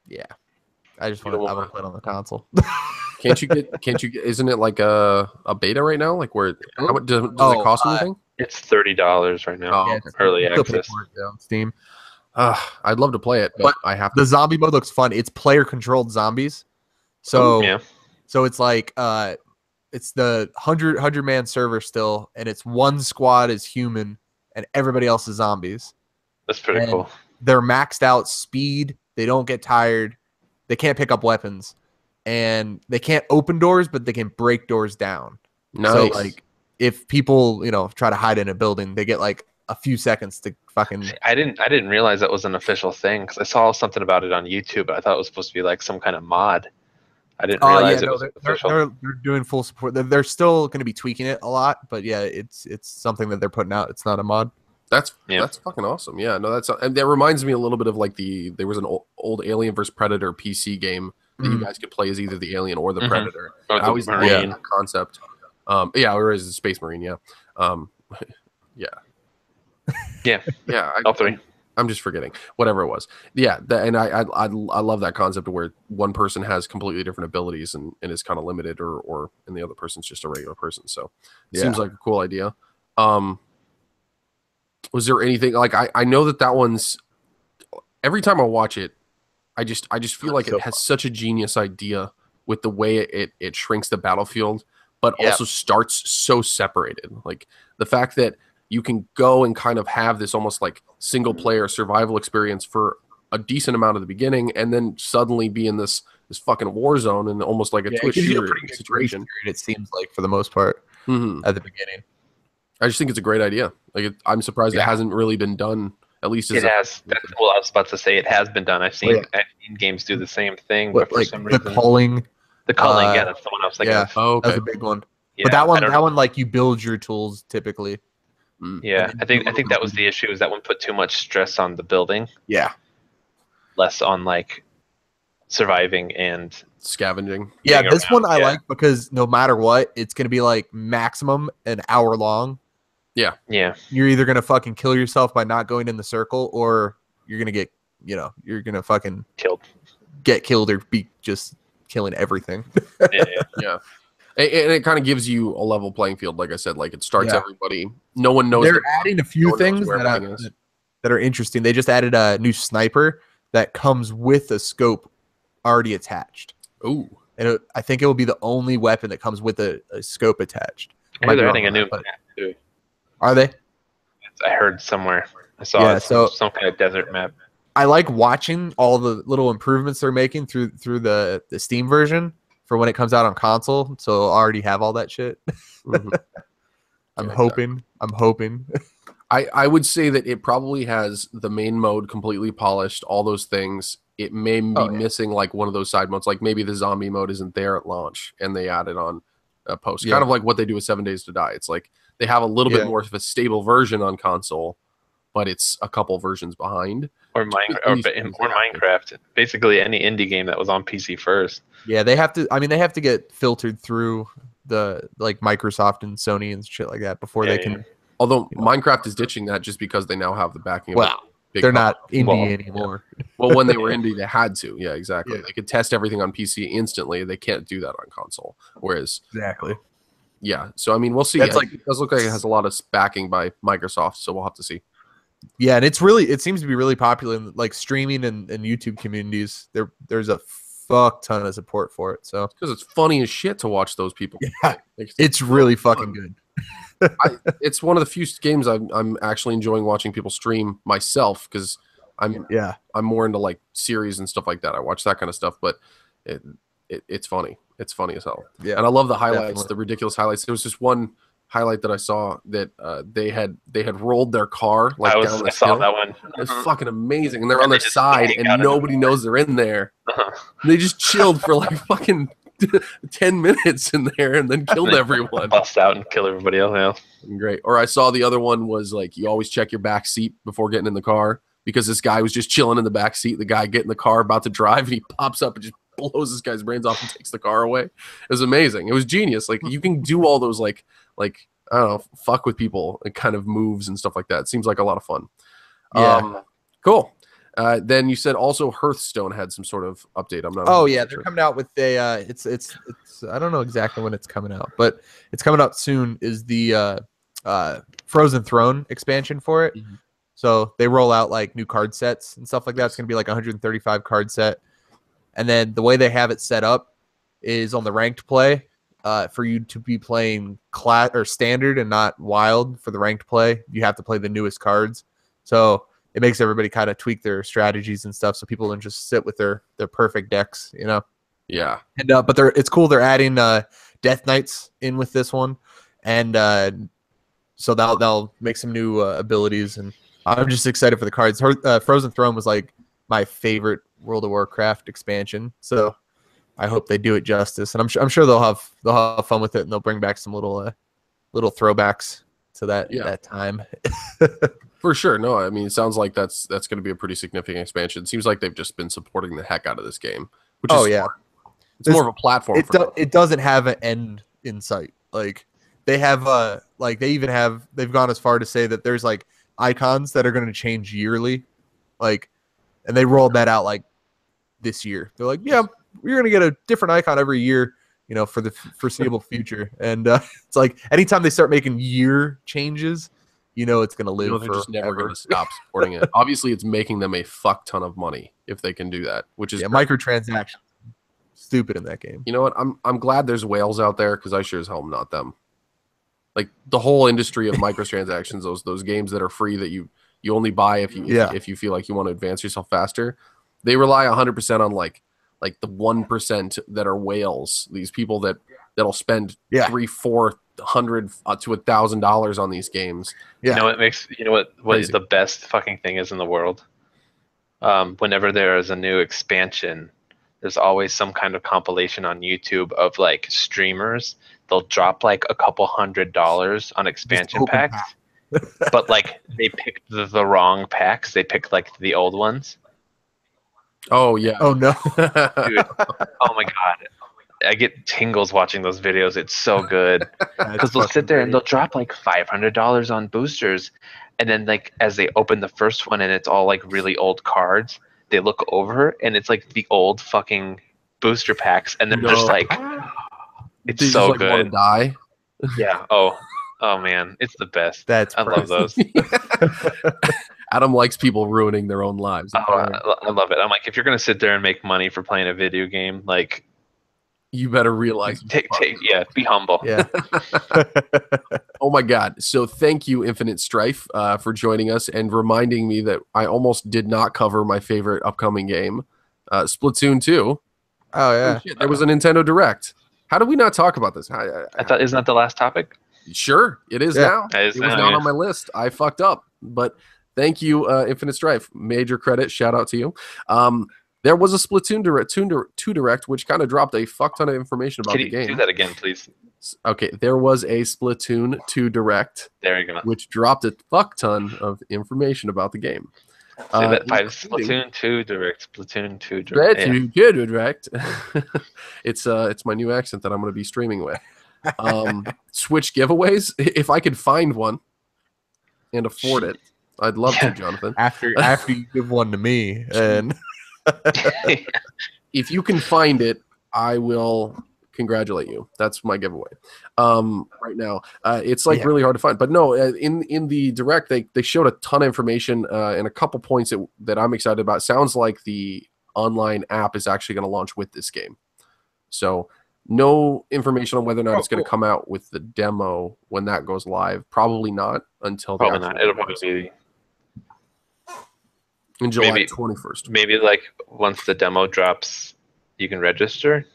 yeah, I just want to play it on the console. Can't you get? Isn't it like a beta right now? Like where? How much does it cost anything? It's $30 right now. Oh, Yeah, early still pay access. for it, on Steam. I'd love to play it, but I have to. The zombie mode looks fun. It's player controlled zombies, so Yeah. so it's like it's the 100 man server still, and it's one squad is human and everybody else is zombies. That's pretty And cool. They're maxed out speed. They don't get tired. They can't pick up weapons, and they can't open doors, but they can break doors down. Nice. So like, if people try to hide in a building, they get like a few seconds to fucking. I didn't realize that was an official thing because I saw something about it on YouTube, but I thought it was supposed to be like some kind of mod. I didn't realize it was official. They're doing full support. They're still going to be tweaking it a lot, but yeah, it's something that they're putting out. It's not a mod. That's fucking awesome. Yeah, no, and that reminds me a little bit of like there was an old Alien vs Predator PC game that you guys could play as either the alien or the Predator. Or I always the loved Marine. that concept. Or as a Space Marine. Yeah, yeah. All 3. I'm just forgetting whatever it was. Yeah, and I love that concept of where one person has completely different abilities and is kind of limited, or and the other person's just a regular person. So it seems like a cool idea. Was there anything like I know that one's every time I watch it, I just feel like it has such a genius idea with the way it shrinks the battlefield, but also starts so separated. Like the fact that you can go and kind of have this almost like single player survival experience for a decent amount of the beginning, and then suddenly be in this fucking war zone and almost like a Twitch shooter situation. It seems like for the most part at the beginning. I just think it's a great idea. Like I'm surprised it hasn't really been done. At least It has. Well, I was about to say it has been done. I've seen games do the same thing, but for like some the reason, culling. the culling, that's the one I was thinking of. Oh, okay. That's a big one. Yeah, But that I one, like you build your tools typically. Yeah, I think that was the issue. Is that one put too much stress on the building, Yeah. less on like surviving and Scavenging. Yeah, getting this one around, I like because no matter what, it's gonna be like maximum an hour long. yeah. You're either gonna fucking kill yourself by not going in the circle, or you're gonna get you're gonna fucking Killed. get killed or be just killing everything. Yeah. And it kind of gives you a level playing field. Like I said, like it starts Yeah. everybody. No one knows. They're adding a no few one knows things where that everything is. that are interesting. They just added a new sniper that comes with a scope already attached. Ooh. And I think it will be the only weapon that comes with a scope attached. I heard they're adding a wrong new on that, map too. Are they? I heard somewhere. I saw Yeah, it, so- some kind of desert map. I like watching all the little improvements they're making through the Steam version for when it comes out on console. So I'll already have all that shit. Mhm. I'm Yeah, hoping. I would say that it probably has the main mode completely polished, all those things. It may be missing like one of those side modes, like maybe the zombie mode isn't there at launch and they add it on a post. Kind of like what they do with 7 Days to Die. It's like they have a little bit more of a stable version on console, but it's a couple versions behind. Or Minecraft. Basically, any indie game that was on PC first. Yeah, they have to. I mean, they have to get filtered through the like Microsoft and Sony and shit like that before they can. Yeah. Although Minecraft is ditching that just because they now have the backing of Well, they're not indie anymore. Well, when they were indie, they had to. Yeah, exactly. Yeah. They could test everything on PC instantly. They can't do that on console. Whereas, Exactly. yeah. So I mean, we'll see. That's It does look like it has a lot of backing by Microsoft. So we'll have to see. Yeah, and it seems to be really popular in like streaming and YouTube communities. There's a fuck ton of support for it. So Because it's funny as shit to watch those people. yeah, it's really fucking good. It's one of the few games I'm actually enjoying watching people stream myself because I'm more into like series and stuff like that. I watch that kind of stuff, but it's funny. It's funny as hell. Yeah, and I love the highlights, definitely. the ridiculous highlights. There was just one highlight that I saw that they had rolled their car like down the I saw hill. that one. It's fucking amazing, and they're on their just side, hang and out of nobody knows they're in there. And they just chilled for like fucking 10 minutes in there, and then killed everyone. Bust out and kill everybody else. Yeah. Great. Or I saw the other one was like you always check your back seat before getting in the car because this guy was just chilling in the back seat. The guy get in the car about to drive, and he pops up and just blows this guy's brains off and takes the car away. It was amazing. It was genius. Like you can do all those like I don't know, fuck with people and kind of moves and stuff like that. It seems like a lot of fun. Yeah. Cool. Then you said also Hearthstone had some sort of update. I'm not. Oh yeah, sure. they're coming out with a. It's I don't know exactly when it's coming out, but it's coming out soon. Is the Frozen Throne expansion for it? Mhm. So they roll out like new card sets and stuff like that. It's gonna be like 135 card set, and then the way they have it set up is on the ranked play. For you to be playing class or standard and not wild for the ranked play, you have to play the newest cards. So it makes everybody kind of tweak their strategies and stuff, so people don't just sit with their perfect decks, you know. Yeah. And but it's cool. They're adding Death Knights in with this one, and so they'll make some new abilities. And I'm just excited for the cards. Frozen Throne was like my favorite World of Warcraft expansion, so I hope they do it justice. And I'm sure they'll have fun with it, and they'll bring back some little throwbacks to that time. For sure. No, I mean, it sounds like that's going to be a pretty significant expansion. It seems like they've just been supporting the heck out of this game, which is smart. It's more of a platform. It doesn't have an end in sight. Like they have they've gone as far to say that there's like icons that are going to change yearly, like, and they rolled that out like this year. They're like, yeah, we're going to get a different icon every year, you know, for the foreseeable future. And it's like anytime they start making year changes, you know it's going to live. They're just never going to stop supporting it. Obviously, it's making them a fuck ton of money if they can do that, which is microtransactions. Stupid in that game. You know what? I'm glad there's whales out there because I sure as hell am not them. Like the whole industry of microtransactions, those games that are free that you only buy if you feel like you want to advance yourself faster. They rely 100% on like the 1% that are whales. These people that'll spend $300-400 to $1,000 on these games. Yeah. You know what is the best fucking thing is in the world? Whenever there is a new expansion, there's always some kind of compilation on YouTube of like streamers. They'll drop like a couple $100 on expansion packs, but like they picked the wrong packs. They picked like the old ones. Oh yeah. Oh no. Dude, oh my god. I get tingles watching those videos. It's so good because they'll sit there and they'll drop like $500 on boosters, and then like as they open the first one and it's all like really old cards, they look over and it's like the old fucking booster packs, and they're just like, it's Did so you just, good. Want to die? Yeah. Oh man, it's the best. I love those. Adam likes people ruining their own lives. Oh, I love it. I'm like, if you're gonna sit there and make money for playing a video game, like, you better realize. Be humble. Yeah. Oh my God. So thank you, Infinite Strife, for joining us and reminding me that I almost did not cover my favorite upcoming game, Splatoon 2. Oh yeah. Oh, shit, there was a Nintendo Direct. How did we not talk about this? I thought, isn't that the last topic? Sure, it is now. It was not on my list. I fucked up, but thank you, Infinite Strife. Major credit. Shout out to you. There was a Splatoon two direct, which kind of dropped a fuck ton of information about Can the you game. do that again, please? Okay, there was a Splatoon 2 direct, There you go. which dropped a fuck ton of information about the game. Say that 5 Splatoon 2 direct. Splatoon 2 direct. Splatoon 2 direct. It's my new accent that I'm going to be streaming with. Switch giveaways. If I could find one and afford it, I'd love to, Jonathan. After you give one to me, and if you can find it, I will congratulate you. That's my giveaway. Right now, it's like really hard to find. But no, in the direct, they showed a ton of information and a couple points that I'm excited about. Sounds like the online app is actually going to launch with this game. So no information on whether or not it's going to come out with the demo when that goes live. Probably not until probably not. It'll probably be in July 21st. Maybe like once the demo drops, you can register.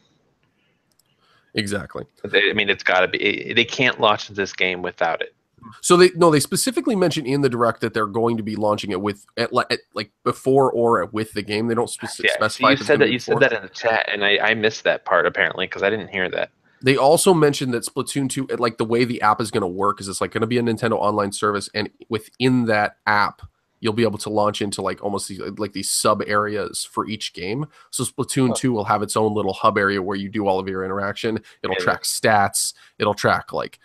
Exactly. I mean, it's got to be. They can't launch this game without it. So they specifically mention in the direct that they're going to be launching it with at like before or with the game. They don't specify. So you said that in the chat, and I missed that part apparently because I didn't hear that. They also mentioned that Splatoon 2, like the way the app is going to work is it's like going to be a Nintendo online service, and within that app, you'll be able to launch into like almost like these sub areas for each game. So Splatoon 2 will have its own little hub area where you do all of your interaction. It'll track stats. It'll track like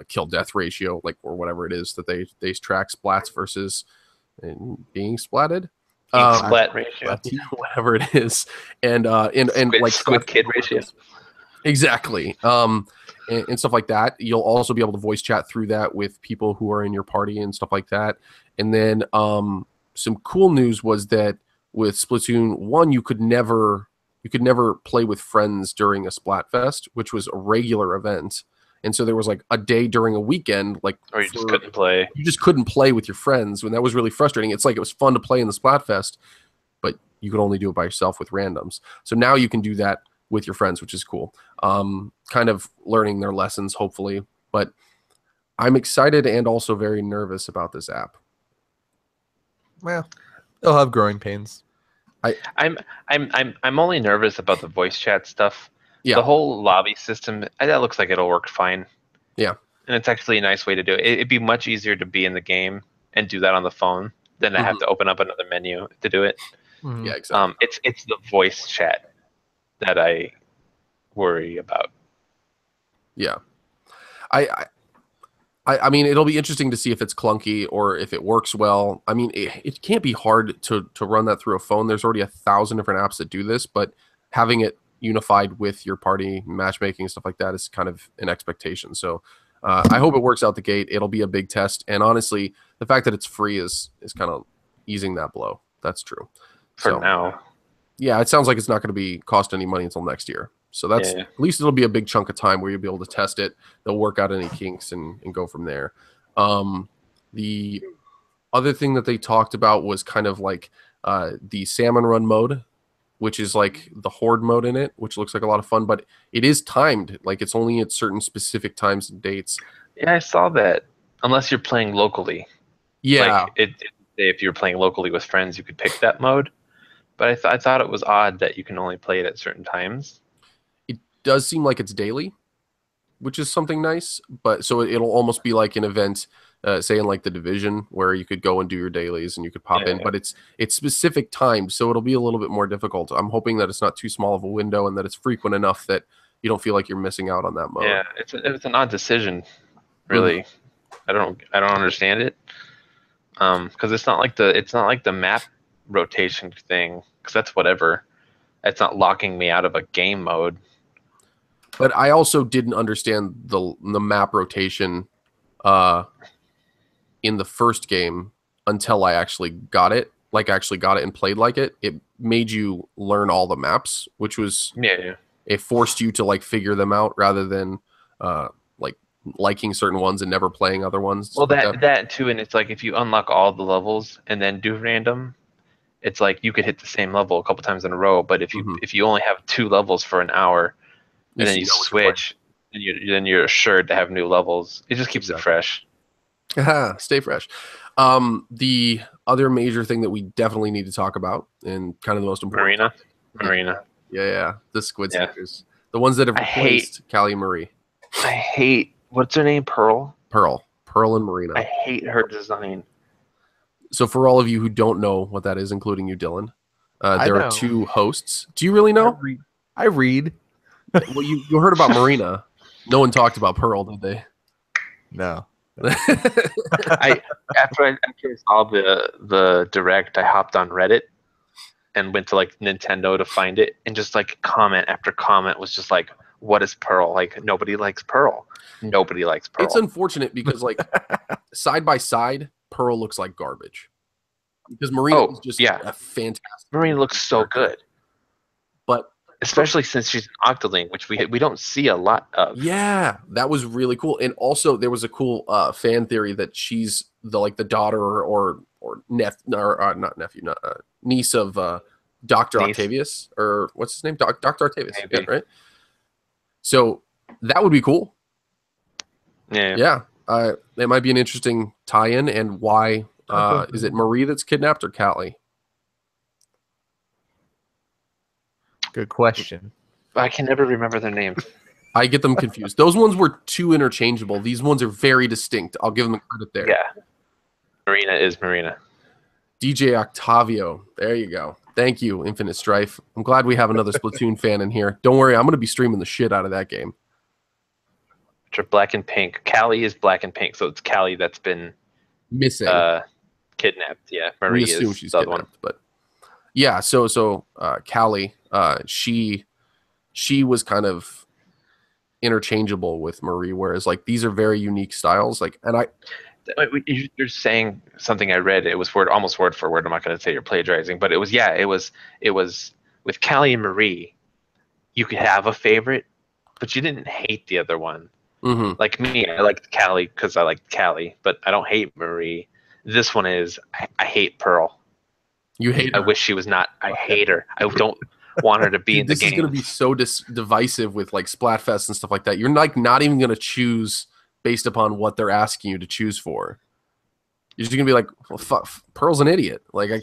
kill death ratio, like or whatever it is that they track splats versus being splatted. Splat ratio, whatever it is, and like squid kid ratio. Exactly. And stuff like that. You'll also be able to voice chat through that with people who are in your party and stuff like that. And then some cool news was that with Splatoon 1, you could never play with friends during a Splatfest, which was a regular event. And so there was like a day during a weekend, like or you just couldn't play. You just couldn't play with your friends, and that was really frustrating. It's like it was fun to play in the Splatfest, but you could only do it by yourself with randoms. So now you can do that with your friends, which is cool. Kind of learning their lessons, hopefully. But I'm excited and also very nervous about this app. Well, they'll have growing pains. I'm only nervous about the voice chat stuff. Yeah. The whole lobby system, that looks like it'll work fine. Yeah. And it's actually a nice way to do it. It'd be much easier to be in the game and do that on the phone than to have to open up another menu to do it. Yeah, exactly. It's the voice chat that I worry about. Yeah. I mean, it'll be interesting to see if it's clunky or if it works well. I mean, it can't be hard to run that through a phone. There's already 1,000 different apps that do this, but having it unified with your party matchmaking stuff like that is kind of an expectation. So I hope it works out the gate. It'll be a big test, and honestly, the fact that it's free is kind of easing that blow. That's true for now. Yeah, it sounds like it's not going to be cost any money until next year. So that's at least it'll be a big chunk of time where you'll be able to test it. They'll work out any kinks and go from there. The other thing that they talked about was kind of like the salmon run mode, which is like the horde mode in it, which looks like a lot of fun, but it is timed. Like it's only at certain specific times and dates. Yeah, I saw that. Unless you're playing locally. Yeah. Like if you're playing locally with friends, you could pick that mode. But I thought it was odd that you can only play it at certain times. It does seem like it's daily, which is something nice. But so it'll almost be like an event, say in like the Division, where you could go and do your dailies and you could pop in. But it's specific times, so it'll be a little bit more difficult. I'm hoping that it's not too small of a window and that it's frequent enough that you don't feel like you're missing out on that mode. Yeah, it's an odd decision, really. I don't understand it. Because it's not like the map rotation thing, because that's whatever. It's not locking me out of a game mode. But I also didn't understand the map rotation in the first game until I actually got it. Like actually got it and played like it. It made you learn all the maps, which was it forced you to like figure them out rather than like liking certain ones and never playing other ones. Well, that too, and it's like if you unlock all the levels and then do random, it's like you could hit the same level a couple times in a row. But if you only have 2 levels for an hour, and then you switch, then you're assured to have new levels. It just keeps it fresh. Stay fresh. The other major thing that we definitely need to talk about, and kind of the most important, Marina. Yeah. The squid Yeah. stickers. The ones that have I replaced Callie and Marie. I hate what's her name? Pearl. Pearl and Marina. I hate her design. So for all of you who don't know what that is, including you, Dylan, there are know. 2 hosts. Do you really know? I read. Well, you heard about Marina. No one talked about Pearl, did they? No. After I saw the direct, I hopped on Reddit and went to like Nintendo to find it, and just like comment after comment was just like, "What is Pearl? Like nobody likes Pearl. Nobody likes Pearl." It's unfortunate because like side by side, Pearl looks like garbage. Because Marina is just a fantastic. Marina looks so good, but especially since she's an Octoling, which we don't see a lot of. Yeah, that was really cool. And also, there was a cool fan theory that she's the daughter or not nephew, niece of Dr. Octavius, or what's his name, Dr. Octavius, yeah, right? So that would be cool. Yeah. It might be an interesting tie-in. And why is it Marie that's kidnapped or Callie? Good question. I can never remember their names. I get them confused. Those ones were too interchangeable. These ones are very distinct. I'll give them the credit there. Yeah. Marina is Marina. DJ Octavio. There you go. Thank you, Infinite Strife. I'm glad we have another Splatoon fan in here. Don't worry, I'm going to be streaming the shit out of that game. Which are black and pink. Callie is black and pink, so it's Callie that's been missing. Kidnapped. Yeah. Marie we assume is she's the kidnapped, other one. But yeah, so Callie, she was kind of interchangeable with Marie, whereas like these are very unique styles. Like, and you're saying something I read. It was almost word for word. I'm not going to say you're plagiarizing, but it was with Callie and Marie. You could have a favorite, but you didn't hate the other one. Mm-hmm. Like me, I liked Callie because I liked Callie, but I don't hate Marie. This one is I hate Pearl. You hate her. I wish she was not. I hate her. I don't want her to be in the game. This is going to be so divisive with like Splatfest and stuff like that. You're like not even going to choose based upon what they're asking you to choose for. You're just going to be like, well, fuck, Pearl's an idiot. Like I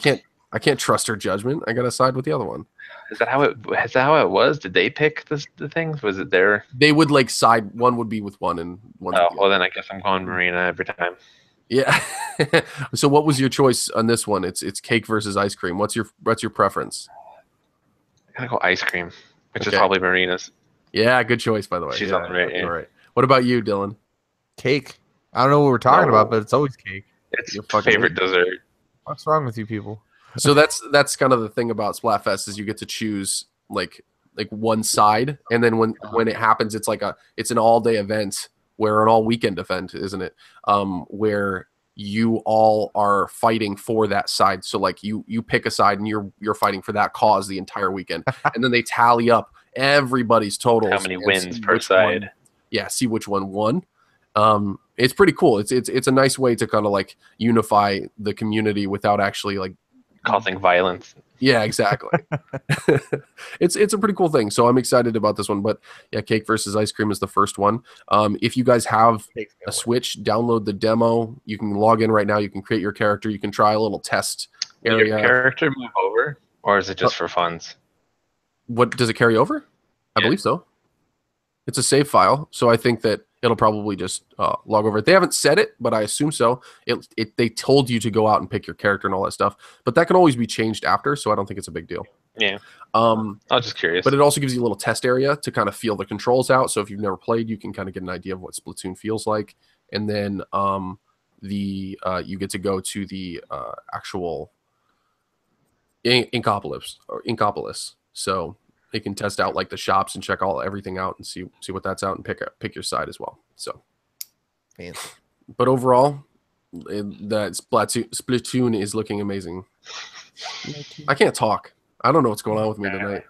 can't trust her judgment. I got to side with the other one. Is that how it was? Did they pick the things? Was it their? They would like side. One would be with one and one. Oh, well then I guess I'm going Marina every time. Yeah. So what was your choice on this one? It's cake versus ice cream. What's your preference? I gotta go ice cream, which is probably Marina's. Yeah, good choice by the way. She's on the right. Yeah. All right. What about you, Dylan? Cake. I don't know what we're talking about, but it's always cake. It's your favorite dessert. What's wrong with you people? So that's kind of the thing about Splatfest is you get to choose like one side, and then when it happens, it's an all day event where an all weekend event, isn't it? Where you all are fighting for that side. So like you pick a side and you're fighting for that cause the entire weekend, and then they tally up everybody's totals. How many wins per side? See which one won. It's pretty cool. It's a nice way to kind of like unify the community without actually like causing violence. Yeah, exactly. It's a pretty cool thing. So I'm excited about this one. But yeah, cake versus ice cream is the first one. If you guys have a Switch, download the demo. You can log in right now. You can create your character. You can try a little test area. Will your character move over, or is it just for funds? What does it carry over? I believe so. It's a save file, so I think that it'll probably just log over. They haven't said it, but I assume so. They told you to go out and pick your character and all that stuff, but that can always be changed after, so I don't think it's a big deal. Yeah. I was just curious. But it also gives you a little test area to kind of feel the controls out. So if you've never played, you can kind of get an idea of what Splatoon feels like, and then you get to go to the actual Inkopolis. So you can test out like the shops and check everything out and see what that's out and pick your side as well. So, fancy. But overall, that Splatoon is looking amazing. I can't talk. I don't know what's going on with me tonight.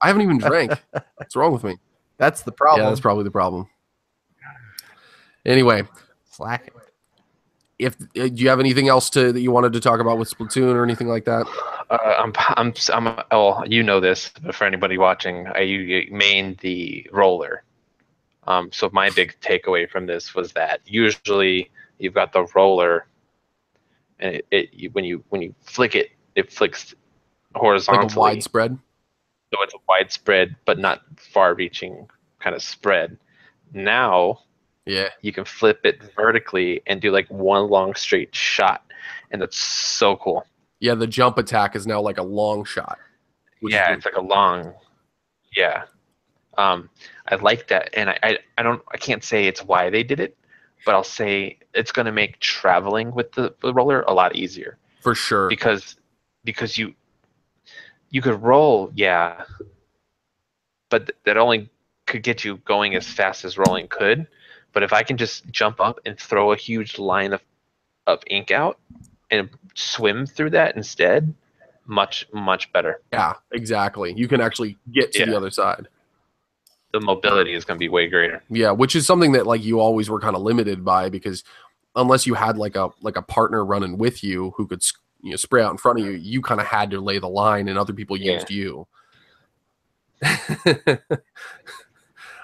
I haven't even drank. What's wrong with me? That's the problem. Yeah, that's probably the problem. Anyway, slacking. Do you have anything else that you wanted to talk about with Splatoon or anything like that? Well, you know this, but for anybody watching, I main the roller. So my big takeaway from this was that usually you've got the roller, and when you flick it, it flicks horizontally. Like a widespread. So it's a widespread but not far-reaching kind of spread. Now Yeah. you can flip it vertically and do like one long straight shot, and that's so cool. Yeah, the jump attack is now like a long shot, which is Yeah, really it's like a long. Yeah, I like that, and I can't say it's why they did it, but I'll say it's going to make traveling with the roller a lot easier for sure. because you could roll, yeah, but that only could get you going as fast as rolling could. But if I can just jump up and throw a huge line of ink out and swim through that instead, much better. Yeah, exactly. You can actually get to the Yeah, other side. the mobility is going to be way greater. Yeah, which is something that like you always were kind of limited by because unless you had like a partner running with you who could spray out in front of you, you kind of had to lay the line and other people Yeah. used you.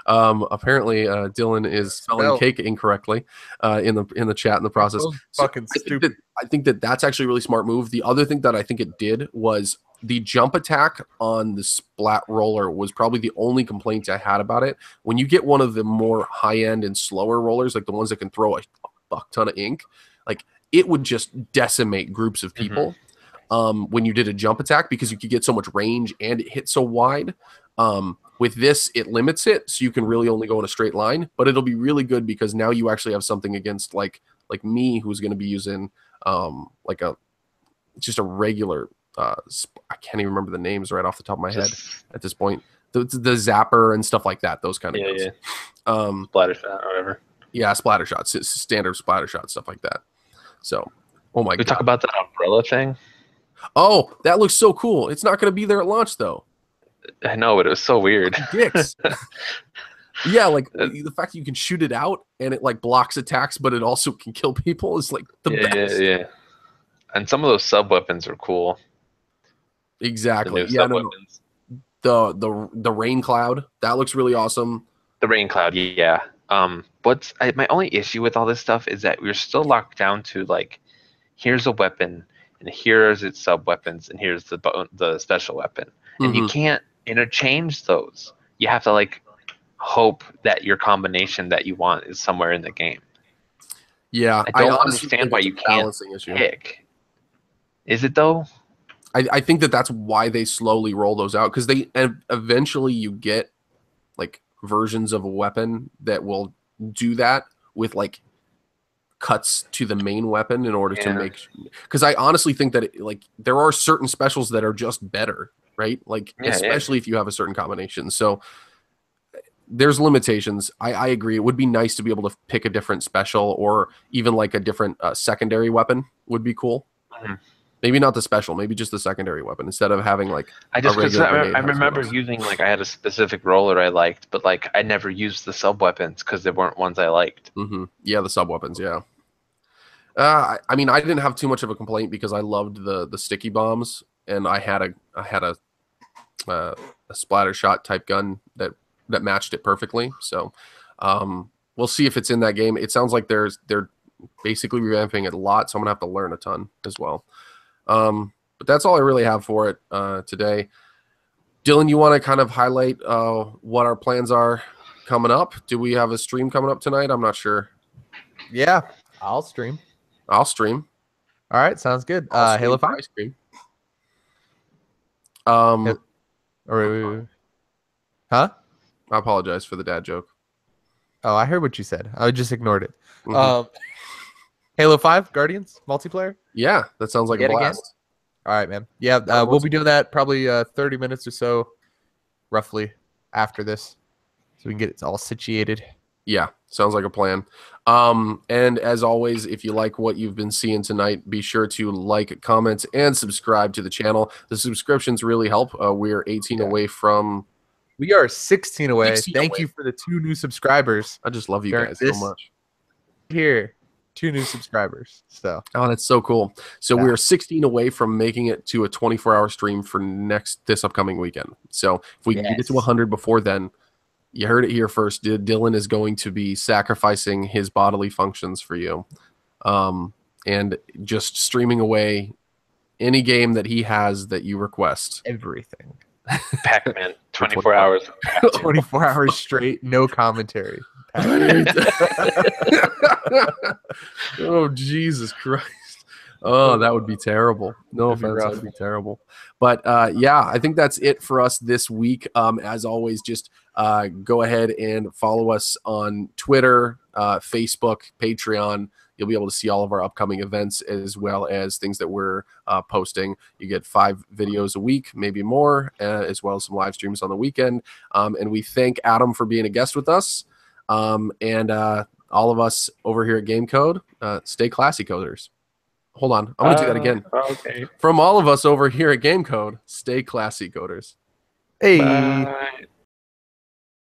Apparently, Dylan is spelling cake incorrectly in the chat in the process. So Fucking stupid. I think that that's actually a really smart move. The other thing that I think it did was the jump attack on the splat roller was probably the only complaint I had about it. When you get one of the more high end and slower rollers, like the ones that can throw a fuck ton of ink, like it would just decimate groups of people. When you did a jump attack because you could get so much range and it hit so wide. With this, it limits it, so you can really only go in a straight line. But it'll be really good because now you actually have something against like me, who's going to be using like just a regular. I can't even remember the names right off the top of my head at this point. The zapper and stuff like that. Those kind of guns. Splatter shot or whatever. Yeah, splatter shots, standard splatter shot stuff like that. So, oh my god. We talk about that umbrella thing. Oh, that looks so cool. It's not going to be there at launch though. I know, but it was so weird. Dicks. Yeah, like the fact that you can shoot it out and it like blocks attacks, but it also can kill people is like the best. Yeah. And some of those sub weapons are cool. Exactly. The Yeah, sub weapons. The rain cloud, that looks really awesome. The rain cloud, yeah. My only issue with all this stuff is that we're still locked down to like, here's a weapon, and here's its sub weapons, and here's the special weapon, and you can't interchange those. You have to like hope that your combination that you want is somewhere in the game. Yeah, I don't understand why you can't pick. Is it though? I think that that's why they slowly roll those out because eventually you get like versions of a weapon that will do that with like cuts to the main weapon in order to make, because I honestly think that like there are certain specials that are just better, right? Like especially if you have a certain combination. So there's limitations. I agree. It would be nice to be able to pick a different special or even like a different secondary weapon would be cool. Maybe not the special, maybe just the secondary weapon instead of having like I remember using like I had a specific roller I liked, but like I never used the sub weapons because they weren't ones I liked. Yeah, the sub weapons. Yeah. I mean, I didn't have too much of a complaint because I loved the sticky bombs, and I had a splatter shot type gun that matched it perfectly. So we'll see if it's in that game. It sounds like they're basically revamping it a lot, so I'm gonna have to learn a ton as well. But that's all I really have for it today. Dylan, you want to kind of highlight what our plans are coming up? Do we have a stream coming up tonight? I'm not sure. Yeah, I'll stream. I'll stream. All right, sounds good. Halo 5? Stream. Huh? I apologize for the dad joke. Oh, I heard what you said. I just ignored it. Halo 5 Guardians multiplayer? Yeah, that sounds like a blast. Again? All right, man. Yeah, we'll be doing that probably 30 minutes or so, roughly, after this, so we can get it all situated. Yeah, sounds like a plan. And as always, if you like what you've been seeing tonight, be sure to like, comment, and subscribe to the channel. The subscriptions really help. We're 18 away from... We are 16 away. 16 Thank away. you for the 2 new subscribers. I just love you guys so much. Here, 2 new subscribers. So. Oh, that's so cool. So we are 16 away from making it to a 24-hour stream for this upcoming weekend. So if we can get it to 100 before then, you heard it here first. Dylan is going to be sacrificing his bodily functions for you, and just streaming away any game that he has that you request. Everything. Pac-Man, 24 hours. Of Pac-Man. 24 hours straight, no commentary. Oh, Jesus Christ. Oh, that would be terrible. No That'd be offense, rough. that'd be terrible. But yeah, I think that's it for us this week. As always, just go ahead and follow us on Twitter, Facebook, Patreon. You'll be able to see all of our upcoming events as well as things that we're posting. You get 5 videos a week, maybe more, as well as some live streams on the weekend. And we thank Adam for being a guest with us. And all of us over here at Game Code, stay classy, coders. Hold on. I'm going to do that again. Okay. From all of us over here at Game Code, stay classy, coders. Hey. Bye.